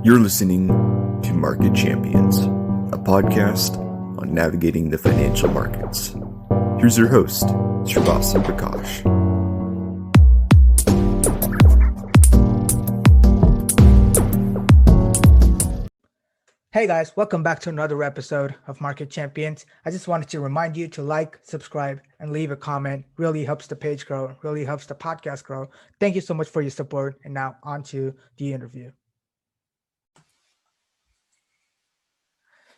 You're listening to Market Champions, a podcast on navigating the financial markets. Here's your host, Srivatsan Prakash. Hey guys, welcome back to another episode of Market Champions. I just wanted to remind you to like, subscribe, and leave a comment. Really helps the page grow, really helps the podcast grow. Thank you so much for your support. And now on to the interview.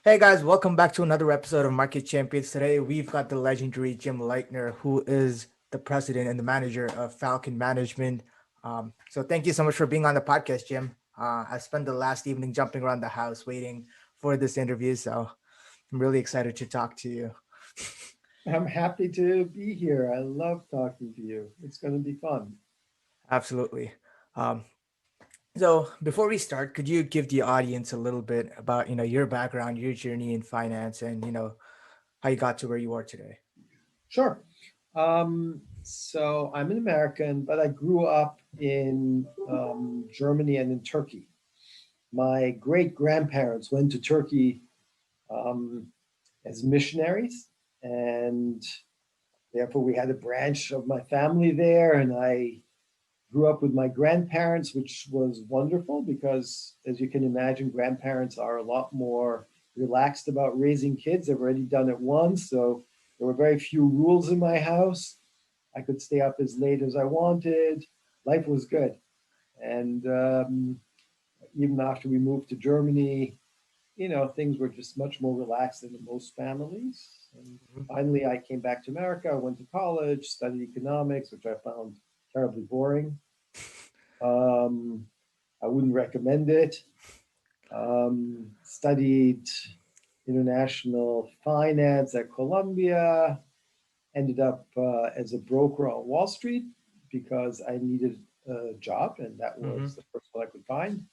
Hey guys, welcome back to another episode of Market Champions. Today we've got the legendary Jim Leitner, who is the president and the manager of Falcon Management. So thank you so much for being on the podcast, Jim. I spent the last evening jumping around the house waiting for this interview, so I'm really excited to talk to you. I'm happy to be here. I love talking to you. It's going to be fun. Absolutely. So before we start, could you give the audience a little bit about, your background, your journey in finance, and, how you got to where you are today? Sure. So I'm an American, but I grew up in Germany and in Turkey. My great-grandparents went to Turkey as missionaries, and therefore we had a branch of my family there, and I grew up with my grandparents, which was wonderful because, as you can imagine, grandparents are a lot more relaxed about raising kids. They've already done it once, so there were very few rules in my house. I could stay up as late as I wanted. Life was good. And even after we moved to Germany, things were just much more relaxed than in most families. And finally, I came back to America. I went to college, studied economics, which I found terribly boring. I wouldn't recommend it. Studied international finance at Columbia, ended up as a broker on Wall Street because I needed a job, and that was the first one I could find.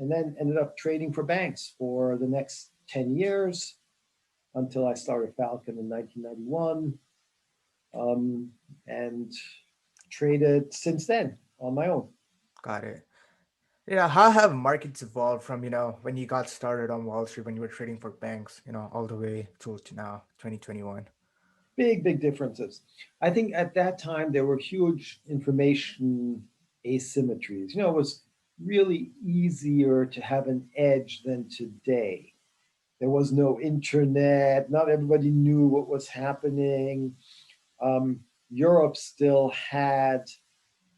And then ended up trading for banks for the next 10 years until I started Falcon in 1991. And traded since then on my own. Got it. Yeah, how have markets evolved from, when you got started on Wall Street, when you were trading for banks, all the way to now, 2021? Big differences. I think at that time there were huge information asymmetries. It was really easier to have an edge than today. There was no internet. Not everybody knew what was happening. Europe still had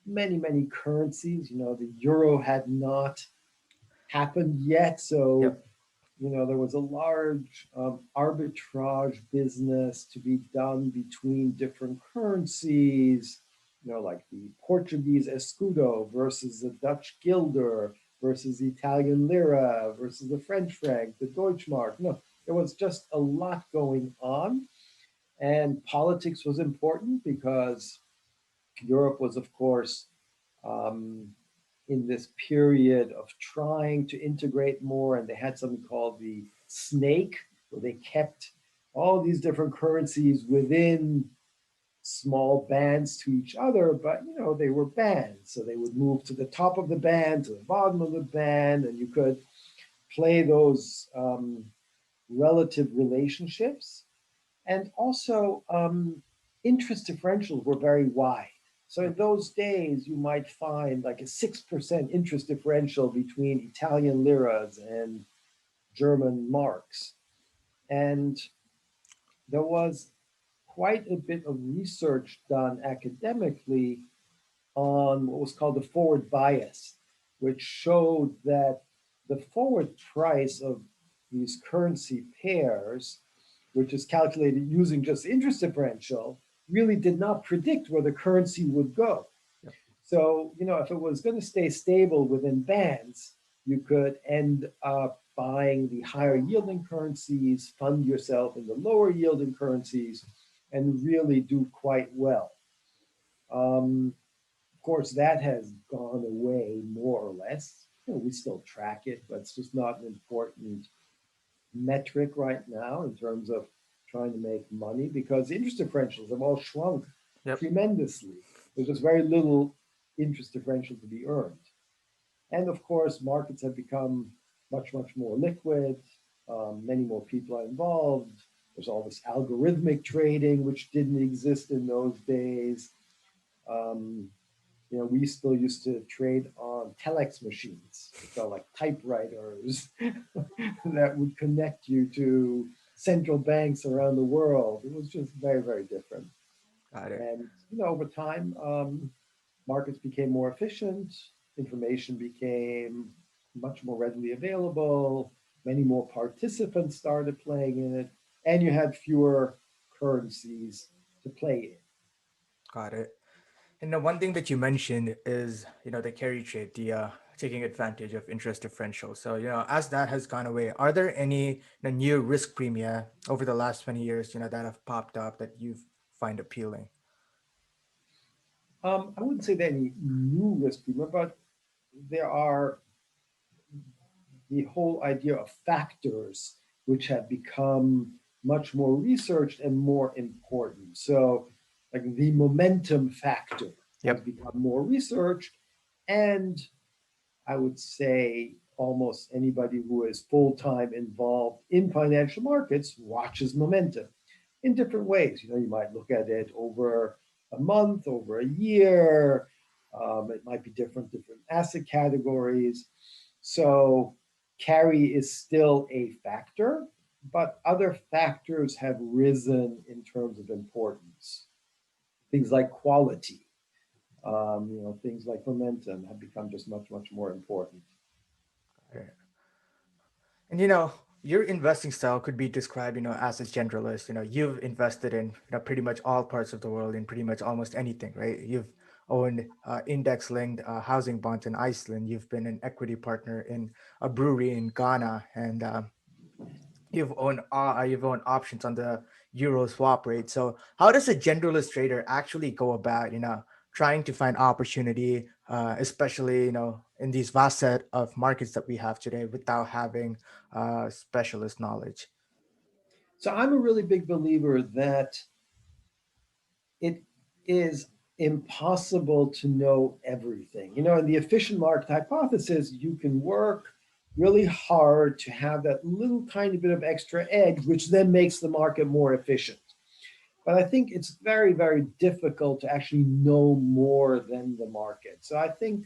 many currencies. The euro had not happened yet. So, Yep. There was a large arbitrage business to be done between different currencies, like the Portuguese escudo versus the Dutch guilder versus the Italian lira versus the French franc, the Deutschmark. There was just a lot going on. And politics was important because Europe was, of course, in this period of trying to integrate more, and they had something called the snake, where they kept all these different currencies within small bands to each other, but they were bands, so they would move to the top of the band, to the bottom of the band, and you could play those relative relationships. And also, interest differentials were very wide. So in those days, you might find like a 6% interest differential between Italian liras and German marks. And there was quite a bit of research done academically on what was called the forward bias, which showed that the forward price of these currency pairs, which is calculated using just interest differential, really did not predict where the currency would go. Yep. So, if it was going to stay stable within bands, you could end up buying the higher yielding currencies, fund yourself in the lower yielding currencies, and really do quite well. Of course, that has gone away more or less. We still track it, but it's just not an important metric right now in terms of trying to make money because the interest differentials have all shrunk tremendously. There's just very little interest differential to be earned. And of course, markets have become much, much more liquid. Many more people are involved. There's all this algorithmic trading, which didn't exist in those days. Um, we still used to trade on telex machines, which are like typewriters that would connect you to central banks around the world. It was just very, very different. Got it. And over time, markets became more efficient, information became much more readily available, many more participants started playing in it, and you had fewer currencies to play in. Got it. And the one thing that you mentioned is, the carry trade, the taking advantage of interest differential. So, as that has gone away, are there any new risk premia over the last 20 years, that have popped up that you find appealing? I wouldn't say there are any new risk premium, but there are the whole idea of factors which have become much more researched and more important. So, like the momentum factor has Yep. become more researched, and I would say almost anybody who is full-time involved in financial markets watches momentum in different ways. You might look at it over a month, over a year. It might be different asset categories. So carry is still a factor, but other factors have risen in terms of importance. Things like quality, things like momentum have become just much, much more important. Right. And your investing style could be described, as a generalist. You've invested in pretty much all parts of the world in pretty much almost anything, right? You've owned index-linked housing bonds in Iceland. You've been an equity partner in a brewery in Ghana, and you've owned options on the euro swap rate. So how does a generalist trader actually go about trying to find opportunity, especially in these vast set of markets that we have today, without having specialist knowledge? So I'm a really big believer that it is impossible to know everything. In the efficient market hypothesis, you can work really hard to have that little tiny bit of extra edge, which then makes the market more efficient. But I think it's very, very difficult to actually know more than the market. So I think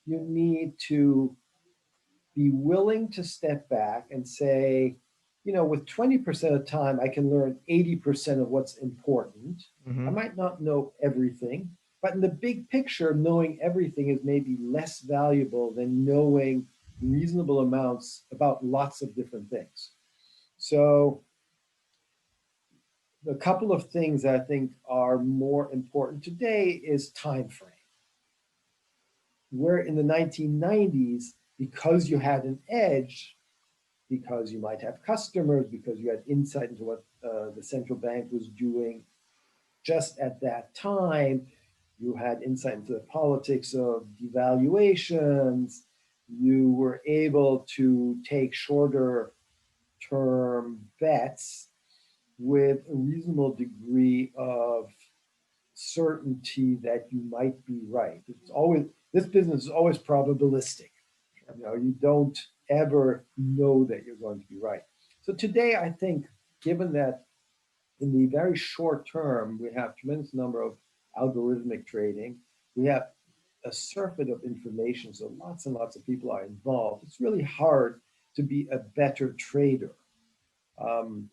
you need to be willing to step back and say, with 20% of time, I can learn 80% of what's important. I Hmm. might not know everything, but in the big picture, knowing everything is maybe less valuable than knowing reasonable amounts about lots of different things. So, a couple of things that I think are more important today is time frame. Where in the 1990s, because you had an edge, because you might have customers, because you had insight into what the central bank was doing just at that time. You had insight into the politics of devaluations. You were able to take shorter term bets with a reasonable degree of certainty that you might be right. This business is always probabilistic. You don't ever know that you're going to be right. So today, I think, given that in the very short term, we have tremendous number of algorithmic trading, we have a surfeit of information, so lots and lots of people are involved. It's really hard to be a better trader. Um,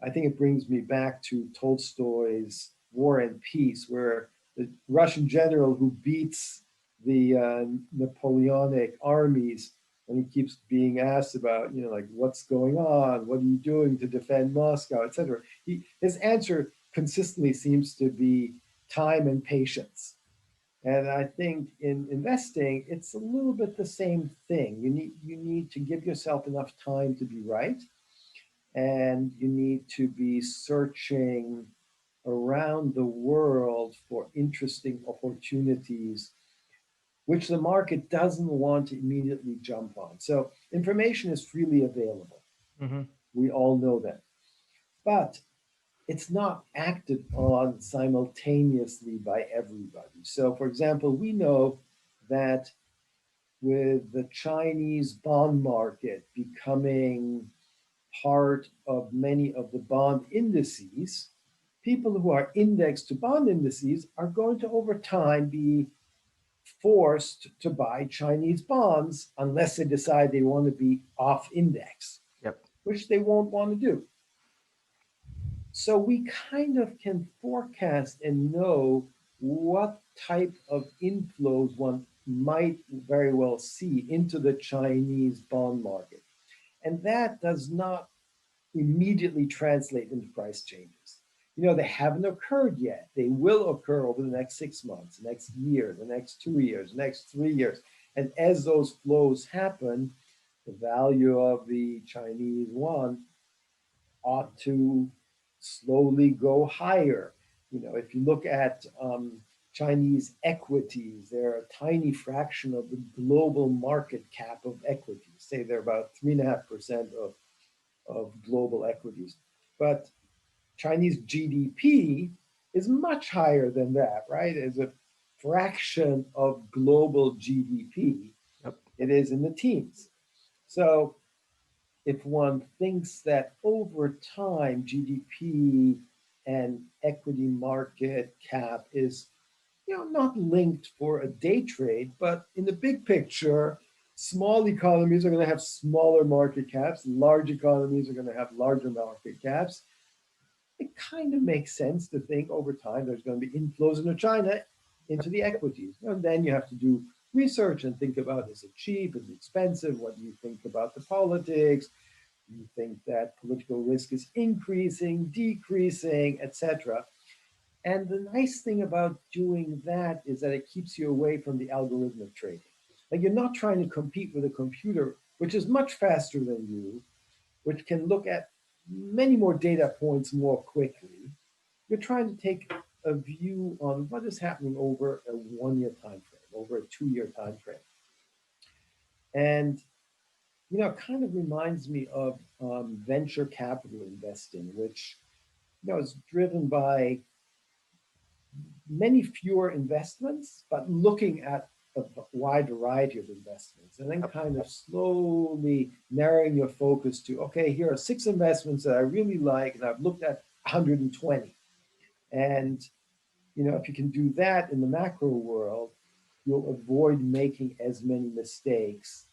I think it brings me back to Tolstoy's War and Peace, where the Russian general who beats the Napoleonic armies, and he keeps being asked about, like, what's going on? What are you doing to defend Moscow, etc. His answer consistently seems to be time and patience. And I think in investing, it's a little bit the same thing. You need to give yourself enough time to be right, and you need to be searching around the world for interesting opportunities which the market doesn't want to immediately jump on. So information is freely available. Hmm. We all know that. But it's not acted on simultaneously by everybody. So, for example, we know that with the Chinese bond market becoming part of many of the bond indices, people who are indexed to bond indices are going to over time be forced to buy Chinese bonds unless they decide they want to be off index, Yep. which they won't want to do. So we kind of can forecast and know what type of inflows one might very well see into the Chinese bond market. And that does not immediately translate into price changes. They haven't occurred yet. They will occur over the next 6 months, the next year, the next 2 years, the next 3 years. And as those flows happen, the value of the Chinese yuan ought to slowly go higher. If you look at Chinese equities, they're a tiny fraction of the global market cap of equities. Say they're about 3.5% of global equities. But Chinese GDP is much higher than that, right? As a fraction of global GDP, Yep. it is in the teens. So if one thinks that over time GDP and equity market cap is not linked for a day trade, but in the big picture, small economies are going to have smaller market caps, large economies are going to have larger market caps. It kind of makes sense to think over time there's going to be inflows into China into the equities. And then you have to do research and think about, is it cheap, is it expensive, what do you think about the politics? Do you think that political risk is increasing, decreasing, etc.? And the nice thing about doing that is that it keeps you away from the algorithmic trading. Like, you're not trying to compete with a computer, which is much faster than you, which can look at many more data points more quickly. You're trying to take a view on what is happening over a 1 year time frame, over a 2 year time frame. And it kind of reminds me of venture capital investing, which is driven by many fewer investments, but looking at a wide variety of investments, and then kind of slowly narrowing your focus to, okay, here are 6 investments that I really like, and I've looked at 120. And if you can do that in the macro world, you'll avoid making as many mistakes,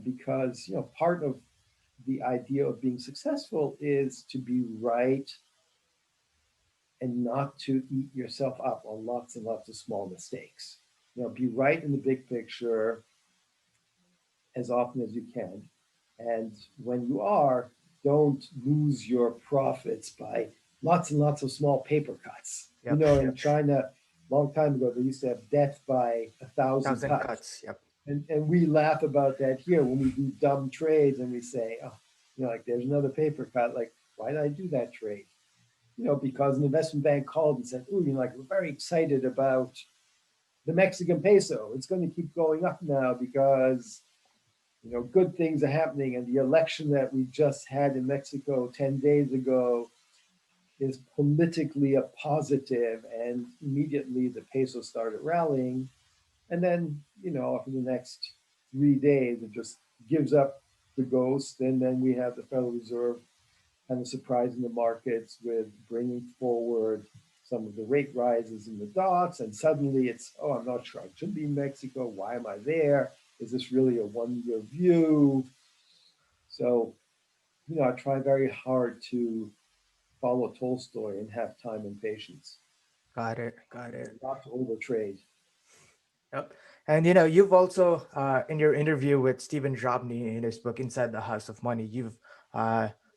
because part of the idea of being successful is to be right and not to eat yourself up on lots and lots of small mistakes. Be right in the big picture as often as you can. And when you are, don't lose your profits by lots and lots of small paper cuts. Yep. In China, a long time ago, they used to have death by 1,000 cuts. Yep. And we laugh about that here when we do dumb trades and we say, oh, like, there's another paper cut. Like, why did I do that trade? Because an investment bank called and said, oh, we're very excited about the Mexican peso. It's going to keep going up now because, good things are happening. And the election that we just had in Mexico 10 days ago is politically a positive. And immediately the peso started rallying. And then, for the next 3 days, it just gives up the ghost. And then we have the Federal Reserve kind of surprising the markets with bringing forward some of the rate rises in the dots. And suddenly it's, oh, I'm not sure I should be in Mexico. Why am I there? Is this really a 1 year view? So, I try very hard to follow Tolstoy and have time and patience. Got it. Not to overtrade. Yep. And you've also in your interview with Stephen Drobny in his book Inside the House of Money, you've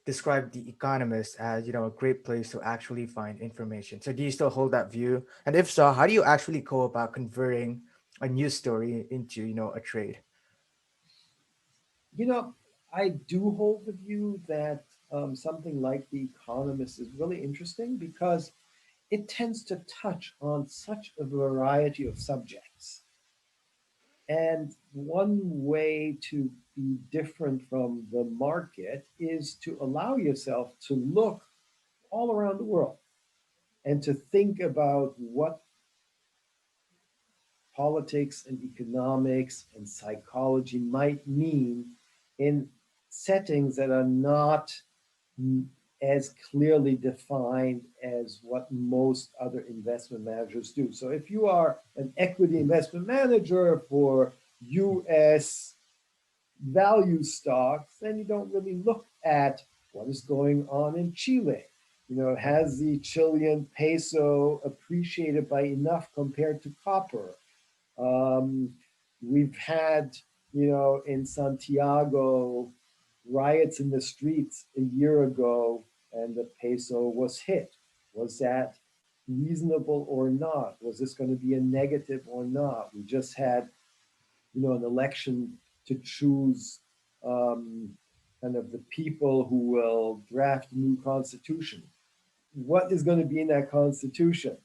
described The Economist as a great place to actually find information. So do you still hold that view? And if so, how do you actually go about converting a news story into a trade? I do hold the view that something like The Economist is really interesting because it tends to touch on such a variety of subjects. And one way to be different from the market is to allow yourself to look all around the world and to think about what politics and economics and psychology might mean in settings that are not as clearly defined as what most other investment managers do. So if you are an equity investment manager for US value stocks, then you don't really look at what is going on in Chile. Has the Chilean peso appreciated by enough compared to copper? We've had, in Santiago, riots in the streets a year ago, and the peso was hit. Was that reasonable or not? Was this going to be a negative or not? We just had, an election to choose kind of the people who will draft a new constitution. What is going to be in that constitution?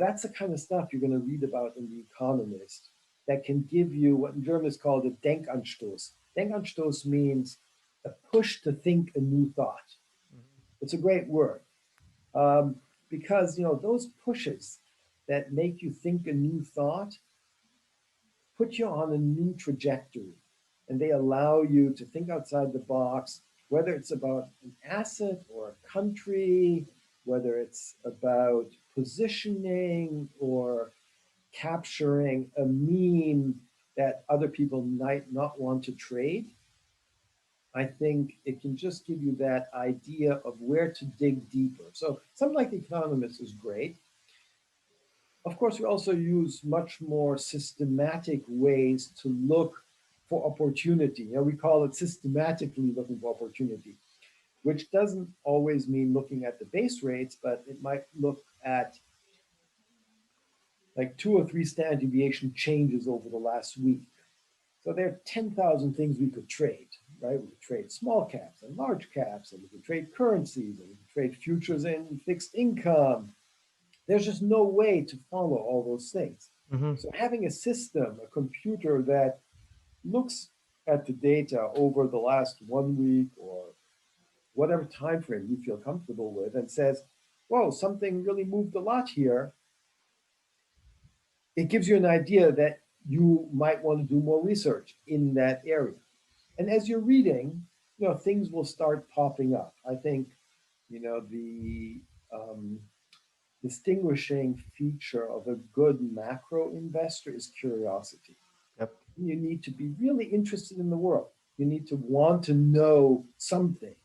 That's the kind of stuff you're going to read about in The Economist that can give you what in German is called a Denkanstoß. Denkanstoß means a push to think a new thought. It's a great word because, those pushes that make you think a new thought put you on a new trajectory, and they allow you to think outside the box, whether it's about an asset or a country, whether it's about positioning or capturing a meme that other people might not want to trade. I think it can just give you that idea of where to dig deeper. So something like The Economist is great. Of course, we also use much more systematic ways to look for opportunity. We call it systematically looking for opportunity, which doesn't always mean looking at the base rates, but it might look at like 2 or 3 standard deviation changes over the last week. So there are 10,000 things we could trade, right? We could trade small caps and large caps, and we could trade currencies, and we could trade futures and fixed income. There's just no way to follow all those things. Mm-hmm. So having a system, a computer that looks at the data over the last 1 week or whatever time frame you feel comfortable with and says, whoa, something really moved a lot here, it gives you an idea that you might want to do more research in that area. And as you're reading, things will start popping up. I think, the distinguishing feature of a good macro investor is curiosity. Yep. You need to be really interested in the world. You need to want to know something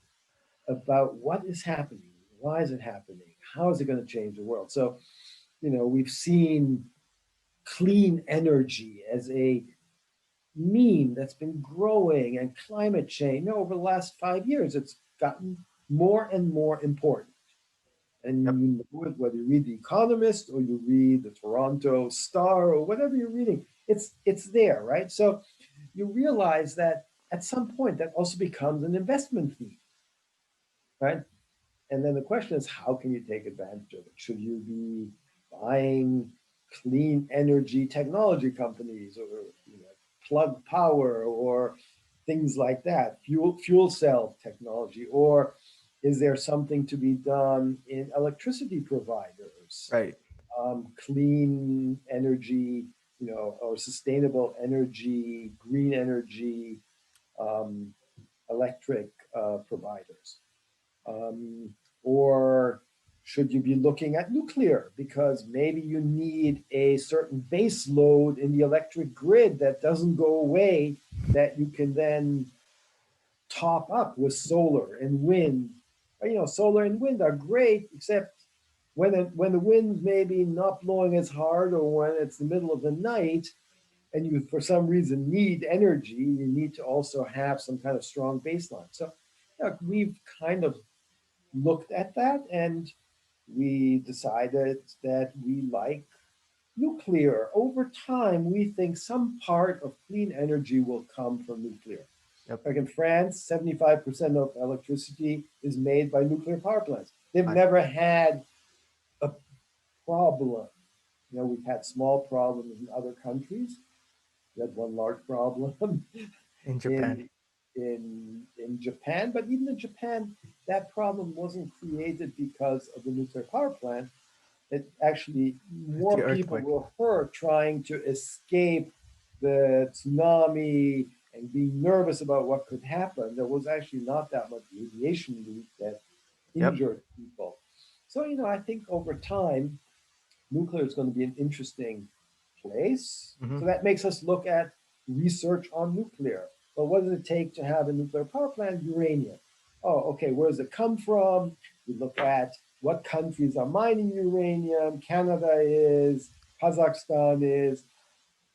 about what is happening. Why is it happening? How is it going to change the world? So, we've seen clean energy as a meme that's been growing, and climate change. Over the last 5 years, it's gotten more and more important. And Yep. you know it, whether you read The Economist or you read the Toronto Star or whatever you're reading, it's there, right? So you realize that at some point that also becomes an investment theme, right? And then the question is, how can you take advantage of it? Should you be buying clean energy technology companies, or plug power, or things like that, fuel cell technology, or is there something to be done in electricity providers, Right. clean energy, or sustainable energy, green energy, electric providers? Or should you be looking at nuclear because maybe you need a certain base load in the electric grid that doesn't go away, that you can then top up with solar and wind? Solar and wind are great, except when the wind's maybe not blowing as hard, or when it's the middle of the night and you for some reason need energy, you need to also have some kind of strong baseline. So we've kind of looked at that, and we decided that we like nuclear. Over time, we think some part of clean energy will come from nuclear. Yep. Like in France, 75% of electricity is made by nuclear power plants. They've Right. never had a problem. We've had small problems in other countries. We had one large problem In Japan. in Japan, but even in Japan, that problem wasn't created because of the nuclear power plant. it actually more The people earthquake. were hurt trying to escape the tsunami and being nervous about what could happen. There was actually not that much radiation leak that Yep. injured people. So, I think over time, nuclear is going to be an interesting place. Mm-hmm. So that makes us look at research on nuclear. But what does it take to have a nuclear power plant? Uranium. Oh, okay, where does it come from? We look at what countries are mining uranium. Canada is, Kazakhstan is.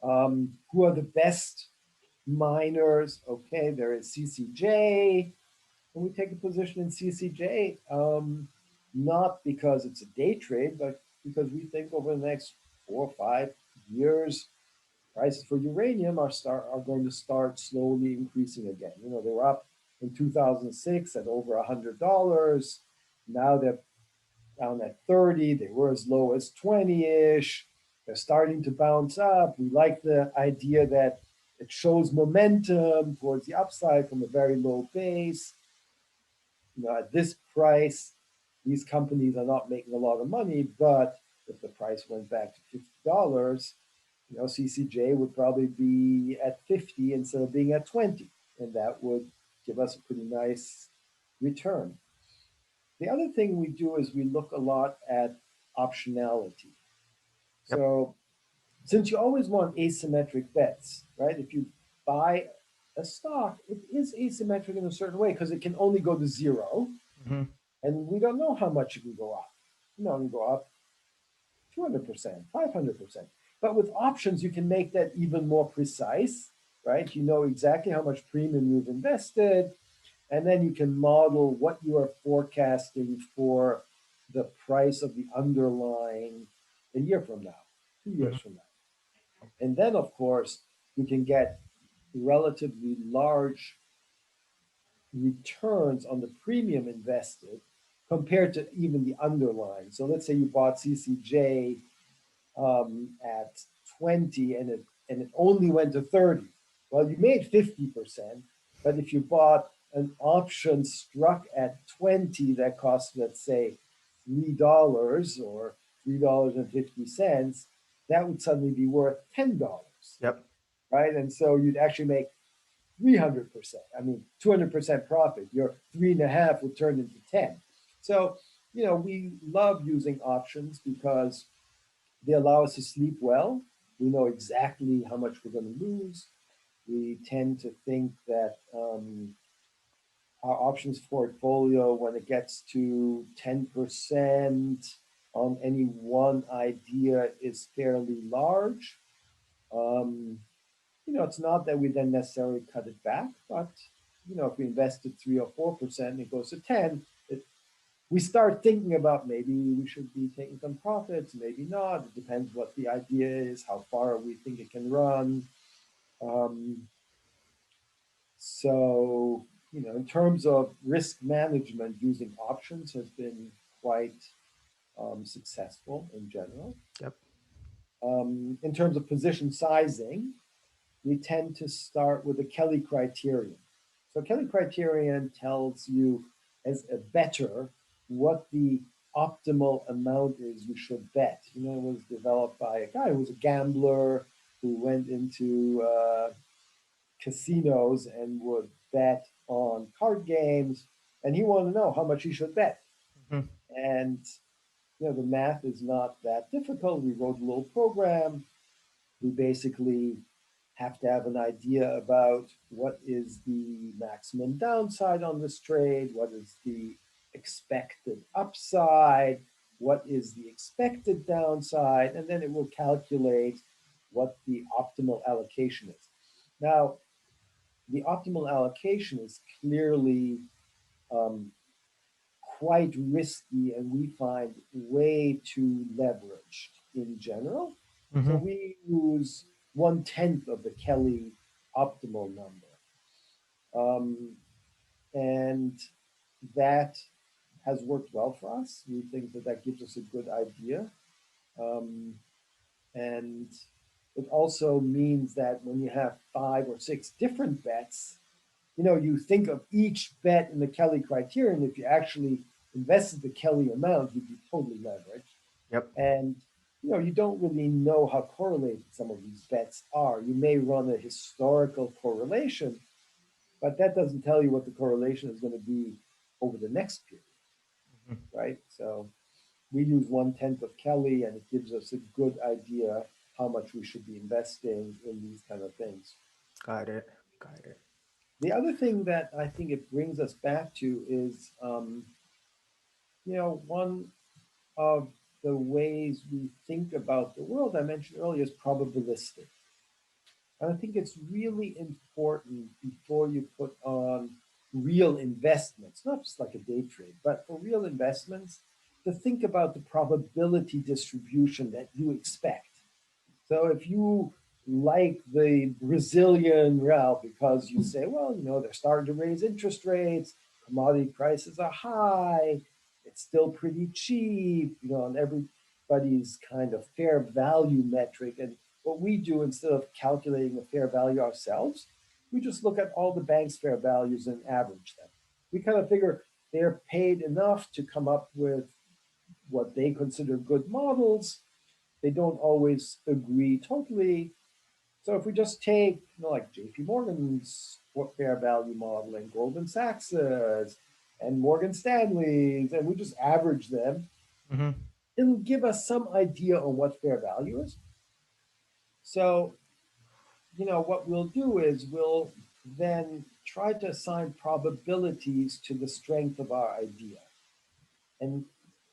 Who are the best miners? Okay, there is CCJ. And we take a position in CCJ, not because it's a day trade, but because we think over the next 4 or 5 years, prices for uranium are going to start slowly increasing again. They were up in 2006 at over $100. Now they're down at 30. They were as low as 20-ish. They're starting to bounce up. We like the idea that it shows momentum towards the upside from a very low base. At this price, these companies are not making a lot of money, but if the price went back to $50, CCJ would probably be at 50 instead of being at 20, and that would give us a pretty nice return. The other thing we do is we look a lot at optionality. Yep. So since you always want asymmetric bets, right? If you buy a stock, it is asymmetric in a certain way because it can only go to zero. Mm-hmm. And we don't know how much it can go up. It can go up 200%, 500%. But with options, you can make that even more precise, right? You know exactly how much premium you've invested, and then you can model what you are forecasting for the price of the underlying a year from now, 2 years Mm-hmm. from now. And then, of course, you can get relatively large returns on the premium invested compared to even the underlying. So let's say you bought CCJ at 20 and it only went to 30. Well, you made 50%, but if you bought an option struck at 20 that cost, let's say, $3 or $3.50, that would suddenly be worth $10, Yep. right? And so you'd actually make 300%. I mean, 200% profit. Your 3.5 would turn into 10. So, we love using options because they allow us to sleep well. We know exactly how much we're going to lose. We tend to think that our options portfolio, when it gets to 10% on any one idea, is fairly large. It's not that we then necessarily cut it back, but if we invested 3 or 4% and it goes to 10, we start thinking about maybe we should be taking some profits, maybe not. It depends what the idea is, how far we think it can run. So, in terms of risk management, using options has been quite successful in general. Yep. In terms of position sizing, we tend to start with the Kelly criterion. So Kelly criterion tells you as a bettor what the optimal amount is you should bet. It was developed by a guy who was a gambler who went into casinos and would bet on card games, and he wanted to know how much he should bet. Mm-hmm. And the math is not that difficult. We wrote a little program. We basically have to have an idea about what is the maximum downside on this trade, what is the expected upside, what is the expected downside, and then it will calculate what the optimal allocation is. Now, the optimal allocation is clearly quite risky, and we find way too leveraged in general. Mm-hmm. So we use 1/10 of the Kelly optimal number. And that has worked well for us. We think that gives us a good idea. And it also means that when you have 5 or 6 different bets, you think of each bet in the Kelly criterion. If you actually invested the Kelly amount, you'd be totally leveraged. Yep. And you don't really know how correlated some of these bets are. You may run a historical correlation, but that doesn't tell you what the correlation is going to be over the next period, Mhm. right? So we use 1/10 of Kelly, and it gives us a good idea how much we should be investing in these kind of things. Got it. Got it. The other thing that I think it brings us back to is, one of the ways we think about the world I mentioned earlier is probabilistic. And I think it's really important before you put on real investments, not just like a day trade, but for real investments, to think about the probability distribution that you expect. So if you like the Brazilian real because you say, well, they're starting to raise interest rates, commodity prices are high, it's still pretty cheap, and everybody's kind of fair value metric. And what we do instead of calculating the fair value ourselves, we just look at all the bank's fair values and average them. We kind of figure they're paid enough to come up with what they consider good models. They don't always agree totally. So if we just take, like JP Morgan's fair value model and Goldman Sachs's and Morgan Stanley's, and we just average them, Hmm. it'll give us some idea on what fair value is. So, what we'll do is we'll then try to assign probabilities to the strength of our idea. And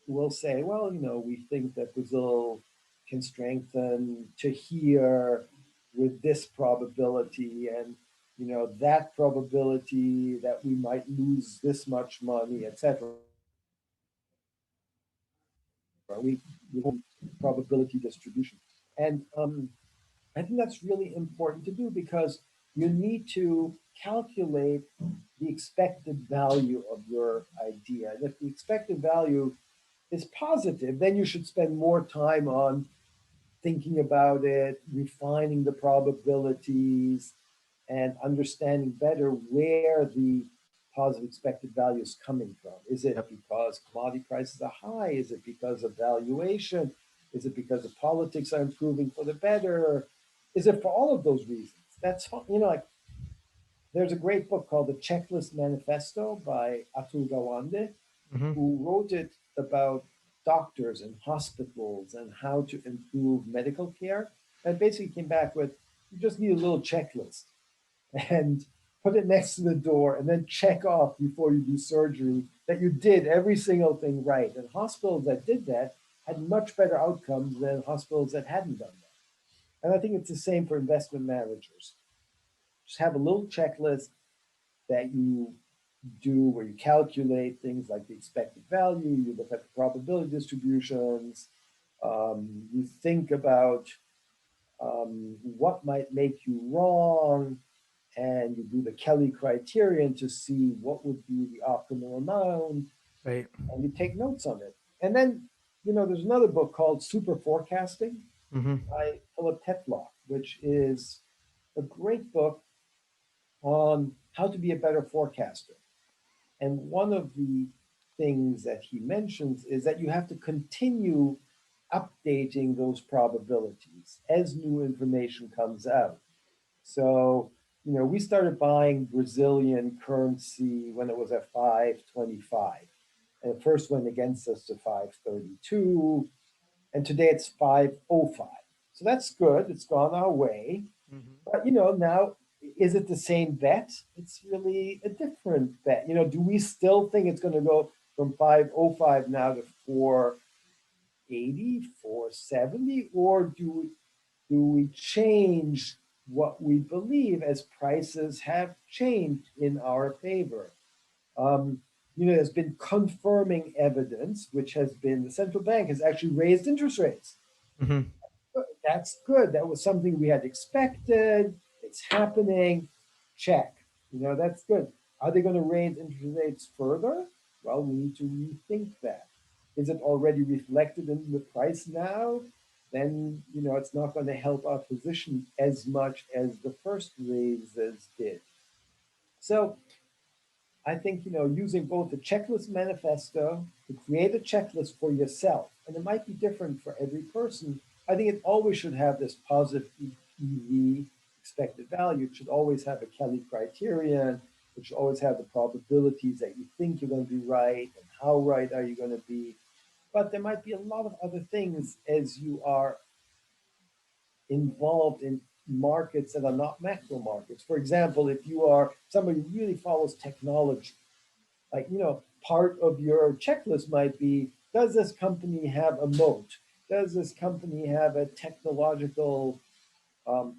we'll say, well, we think that Brazil can strengthen to here with this probability, and that probability that we might lose this much money, etc. We probability distribution, and I think that's really important to do because you need to calculate the expected value of your idea. And if the expected value is positive, then you should spend more time on thinking about it, refining the probabilities, and understanding better where the positive expected value is coming from. Is it Yep. because commodity prices are high? Is it because of valuation? Is it because the politics are improving for the better? Is it for all of those reasons? That's, like there's a great book called The Checklist Manifesto by Atul Gawande, Hmm. who wrote it about doctors and hospitals and how to improve medical care. And basically came back with you just need a little checklist and put it next to the door and then check off before you do surgery that you did every single thing right. And hospitals that did that had much better outcomes than hospitals that hadn't done that. And I think it's the same for investment managers. Just have a little checklist that you do where you calculate things like the expected value, you look at the probability distributions, you think about what might make you wrong, and you do the Kelly criterion to see what would be the optimal amount, Right. and you take notes on it. And then, there's another book called Super Forecasting Hmm. by Philip Tetlock, which is a great book on how to be a better forecaster. And one of the things that he mentions is that you have to continue updating those probabilities as new information comes out. So, we started buying Brazilian currency when it was at 525. And it first went against us to 532. And today it's 505. So that's good. It's gone our way. Hmm. But now is it the same bet? It's really a different bet. Do we still think it's going to go from 505 now to 480, 470, or do we change what we believe as prices have changed in our favor? There's been confirming evidence, which has been the central bank has actually raised interest rates. Hmm. That's good. That was something we had expected. It's happening. Check. That's good. Are they going to raise interest rates further? Well, we need to rethink that. Is it already reflected in the price now? Then, it's not going to help our position as much as the first raises did. So I think, using both the checklist manifesto to create a checklist for yourself, and it might be different for every person. I think it always should have this positive EV, expected value. It should always have a Kelly criterion. It should always have the probabilities that you think you're going to be right and how right are you going to be. But there might be a lot of other things as you are involved in markets that are not macro markets. For example, if you are somebody who really follows technology, like, part of your checklist might be, does this company have a moat? Does this company have a technological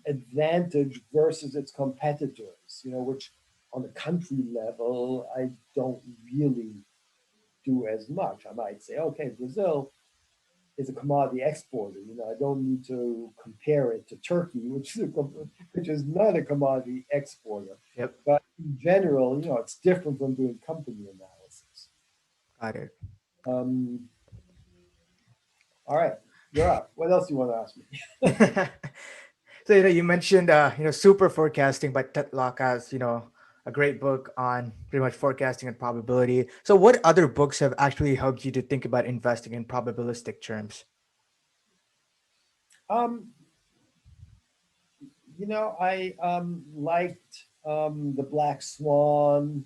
advantage versus its competitors? Which on a country level, I don't really do as much. I might say, okay, Brazil is a commodity exporter. I don't need to compare it to Turkey, which is not a commodity exporter. Yep. But in general, it's different from doing company analysis. Got it. All right, you're up. What else do you want to ask me? So you mentioned super forecasting by Ted Locke as a great book on pretty much forecasting and probability. So what other books have actually helped you to think about investing in probabilistic terms? I liked the Black Swan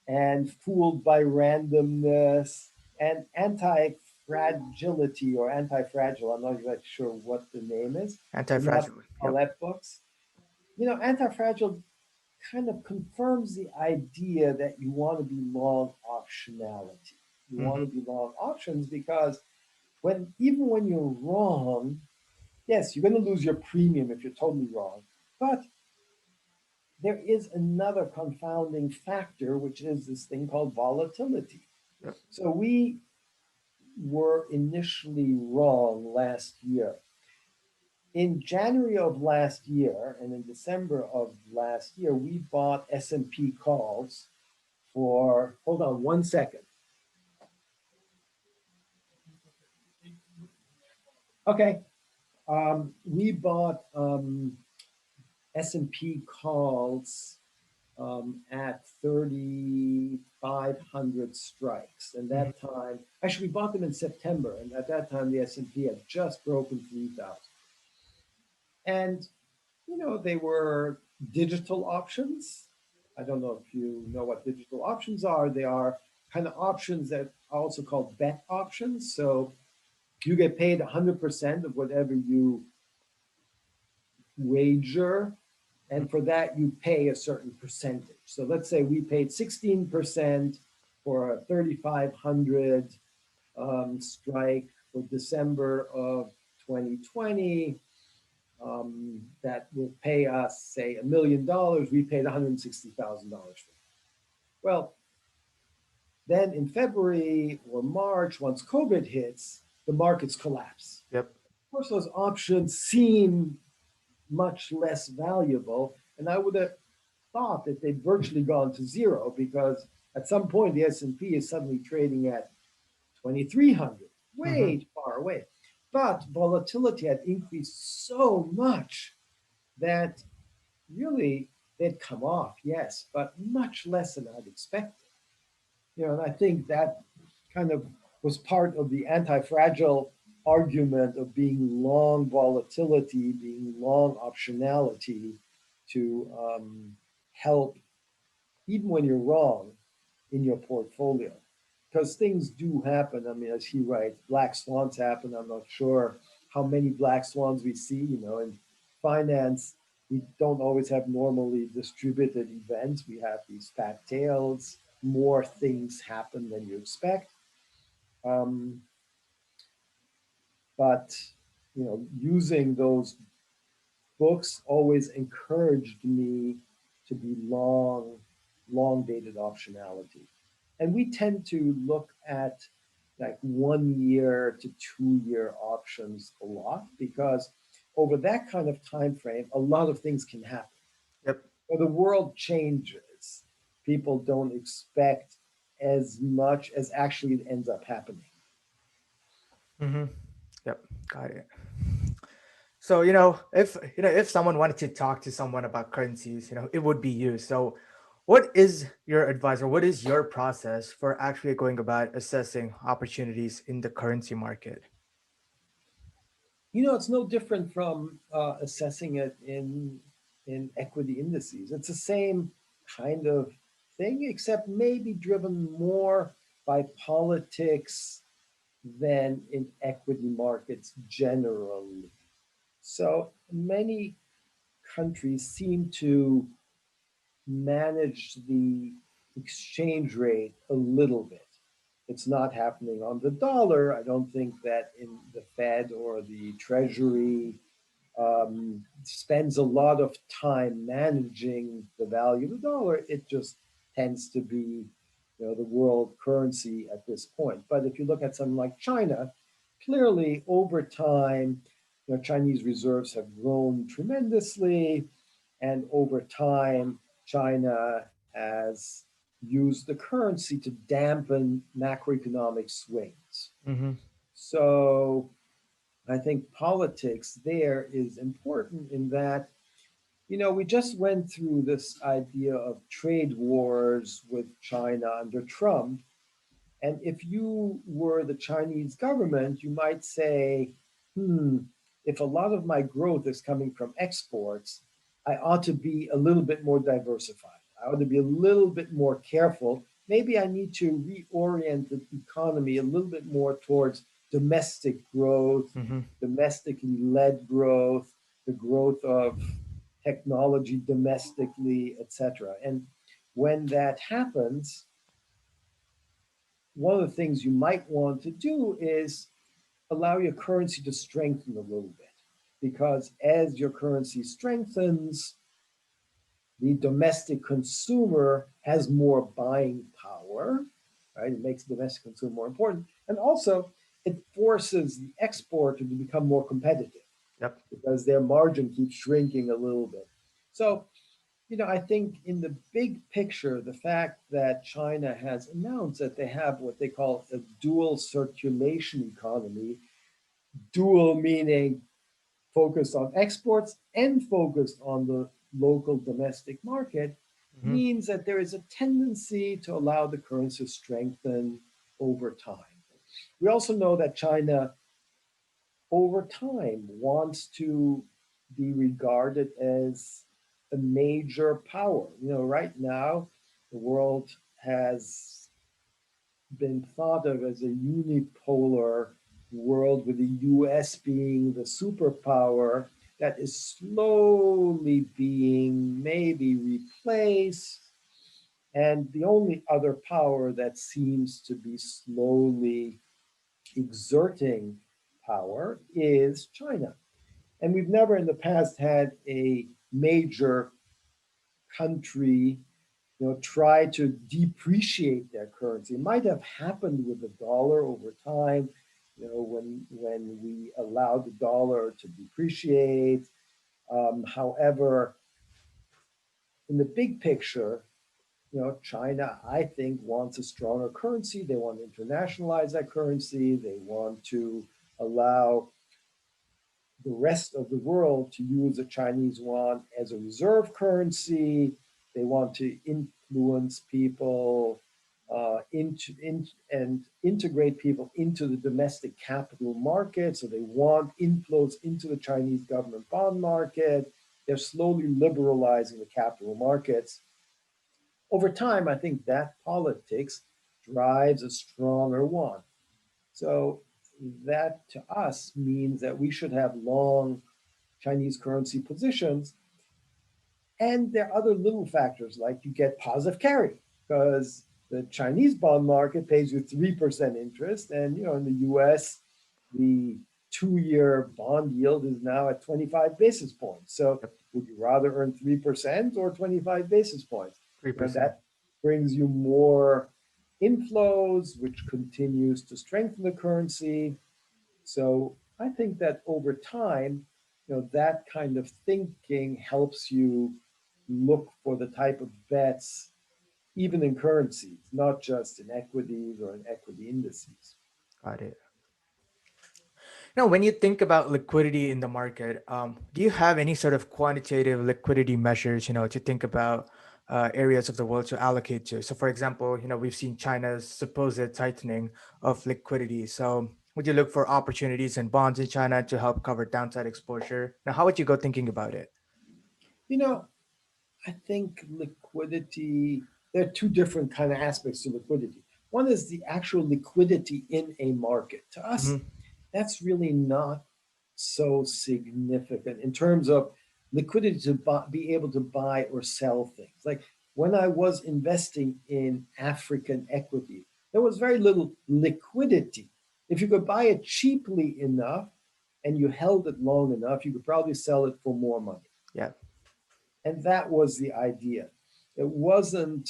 and Fooled by Randomness and Anti-Fragility or Anti-Fragile. I'm not exactly sure what the name is. Anti-fragile. Paulette books. Anti-Fragile kind of confirms the idea that you want to be long optionality. You want to be long options because even when you're wrong, yes, you're going to lose your premium if you're totally wrong. But there is another confounding factor, which is this thing called volatility. Yep. So we were initially wrong last year. In January of last year and in December of last year, we bought S&P calls for, hold on one second. Okay. We bought S&P calls at 3,500 strikes. And that time, actually, we bought them in September. And at that time, the S&P had just broken 3,000. And, they were digital options. I don't know if you know what digital options are. They are kind of options that are also called bet options. So you get paid 100% of whatever you wager. And for that, you pay a certain percentage. So let's say we paid 16% for a 3,500 strike for December of 2020. That will pay us, say, $1 million. We paid $160,000 for it. Well, then in February or March, once COVID hits, the markets collapse. Yep. Of course, those options seem much less valuable. And I would have thought that they'd virtually gone to zero because at some point the S&P is suddenly trading at 2,300, way far away. But volatility had increased so much that really they'd come off, yes, but much less than I'd expected. And I think that kind of was part of the anti-fragile argument of being long volatility, being long optionality to help, even when you're wrong, in your portfolio. Because things do happen. I mean, as he writes, black swans happen. I'm not sure how many black swans we see. In finance, we don't always have normally distributed events. We have these fat tails. More things happen than you expect. But using those books always encouraged me to be long dated optionality. And we tend to look at like 1 year to 2 year options a lot because over that kind of time frame, a lot of things can happen. Yep. So the world changes. People don't expect as much as actually ends up happening. Yep, got it. So if someone wanted to talk to someone about currencies, it would be you. So What is your advice or what is your process for actually going about assessing opportunities in the currency market? It's no different from assessing it in equity indices. It's the same kind of thing, except maybe driven more by politics than in equity markets generally. So many countries seem to manage the exchange rate a little bit. It's not happening on the dollar. I don't think that in the Fed or the Treasury spends a lot of time managing the value of the dollar. It just tends to be, the world currency at this point. But if you look at something like China, clearly over time, Chinese reserves have grown tremendously, and over time, China has used the currency to dampen macroeconomic swings. Mm-hmm. So I think politics there is important in that, we just went through this idea of trade wars with China under Trump. And if you were the Chinese government, you might say, hmm, if a lot of my growth is coming from exports, I ought to be a little bit more diversified. I ought to be a little bit more careful. Maybe I need to reorient the economy a little bit more towards domestic growth, Mm-hmm. domestically led growth, the growth of technology domestically, etc. And when that happens, one of the things you might want to do is allow your currency to strengthen a little bit. Because as your currency strengthens, the domestic consumer has more buying power, right? It makes the domestic consumer more important. And also, it forces the exporter to become more competitive Yep. because their margin keeps shrinking a little bit. So I think in the big picture, the fact that China has announced that they have what they call a dual circulation economy, dual meaning focused on exports and focused on the local domestic market, Mm-hmm. means that there is a tendency to allow the currency to strengthen over time. We also know that China over time wants to be regarded as a major power. Right now, the world has been thought of as a unipolar world with the US being the superpower that is slowly being maybe replaced. And the only other power that seems to be slowly exerting power is China. And we've never in the past had a major country, try to depreciate their currency. It might have happened with the dollar over time, when we allowed the dollar to depreciate. However, in the big picture, China, I think, wants a stronger currency. They want to internationalize that currency. They want to allow the rest of the world to use the Chinese yuan as a reserve currency. They want to influence people and integrate people into the domestic capital market. So they want inflows into the Chinese government bond market. They're slowly liberalizing the capital markets. Over time, I think that politics drives a stronger yuan. So that to us means that we should have long Chinese currency positions. And there are other little factors like you get positive carry because the Chinese bond market pays you 3% interest. And, in the US, the 2-year bond yield is now at 25 basis points. So would you rather earn 3% or 25 basis points? 3%. That brings you more inflows, which continues to strengthen the currency. So I think that over time, that kind of thinking helps you look for the type of bets, even in currencies, not just in equities or in equity indices. Got it. Now, when you think about liquidity in the market, do you have any sort of quantitative liquidity measures, to think about areas of the world to allocate to. So, for example, we've seen China's supposed tightening of liquidity. So, would you look for opportunities in bonds in China to help cover downside exposure? Now, how would you go thinking about it? You know, I think liquidity, there are two different kind of aspects to liquidity. One is the actual liquidity in a market. To us, Hmm. that's really not so significant in terms of liquidity to be able to buy or sell things. Like when I was investing in African equity, there was very little liquidity. If you could buy it cheaply enough and you held it long enough, you could probably sell it for more money. Yeah. And that was the idea. It wasn't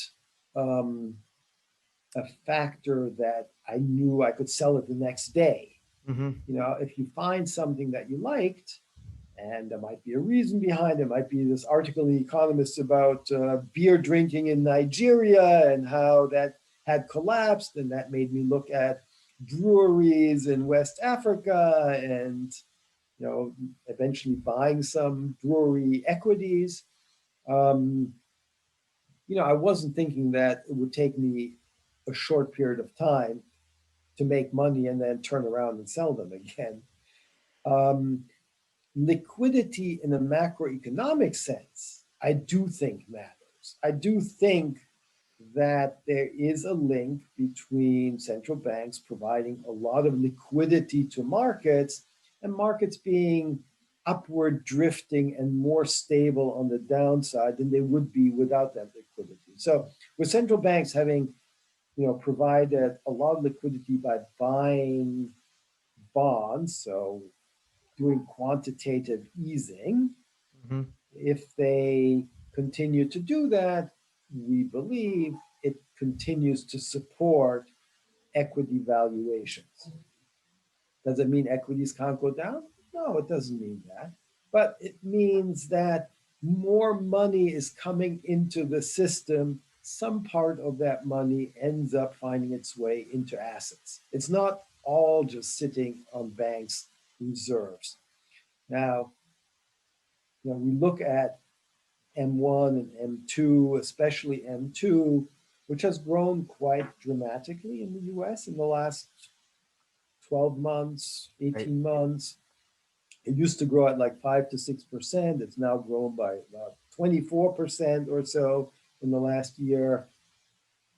um, a factor that I knew I could sell it the next day. Hmm. If you find something that you liked, and there might be a reason behind it, might be this article in The Economist about beer drinking in Nigeria and how that had collapsed, and that made me look at breweries in West Africa and eventually buying some brewery equities. Um, I wasn't thinking that it would take me a short period of time to make money and then turn around and sell them again. Um, Liquidity in a macroeconomic sense, I do think matters. I do think that there is a link between central banks providing a lot of liquidity to markets and markets being upward drifting and more stable on the downside than they would be without that liquidity. So with central banks having provided a lot of liquidity by buying bonds, so doing quantitative easing, Hmm. if they continue to do that, we believe it continues to support equity valuations. Does it mean equities can't go down? No, it doesn't mean that. But it means that more money is coming into the system. Some part of that money ends up finding its way into assets. It's not all just sitting on banks' reserves. Now, we look at M1 and M2, especially M2, which has grown quite dramatically in the US in the last 12 months, Right. 18 months. It used to grow at like 5 to 6%. It's now grown by about 24% or so in the last year.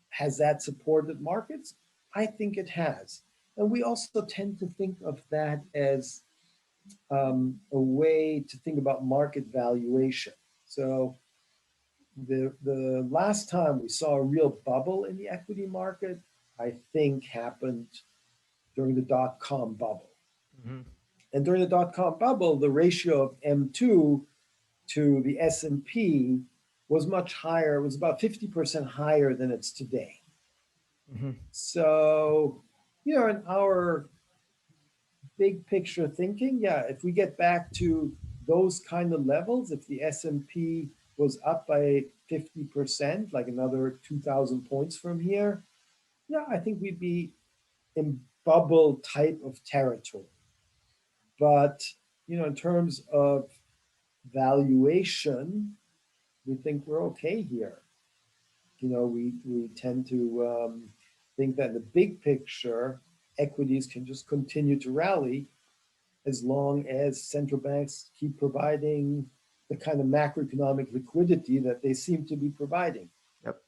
Has that supported markets? I think it has. And we also tend to think of that as a way to think about market valuation. So the last time we saw a real bubble in the equity market, I think happened during the dot-com bubble. Hmm. And during the dot-com bubble, the ratio of M2 to the S&P was much higher. It was about 50% higher than it's today. Hmm. So, in our big picture thinking, yeah, if we get back to those kind of levels, if the S&P was up by 50%, like another 2,000 points from here, yeah, I think we'd be in bubble type of territory. But, in terms of valuation, we think we're okay here. We tend to think that in the big picture, equities can just continue to rally as long as central banks keep providing the kind of macroeconomic liquidity that they seem to be providing. Yep.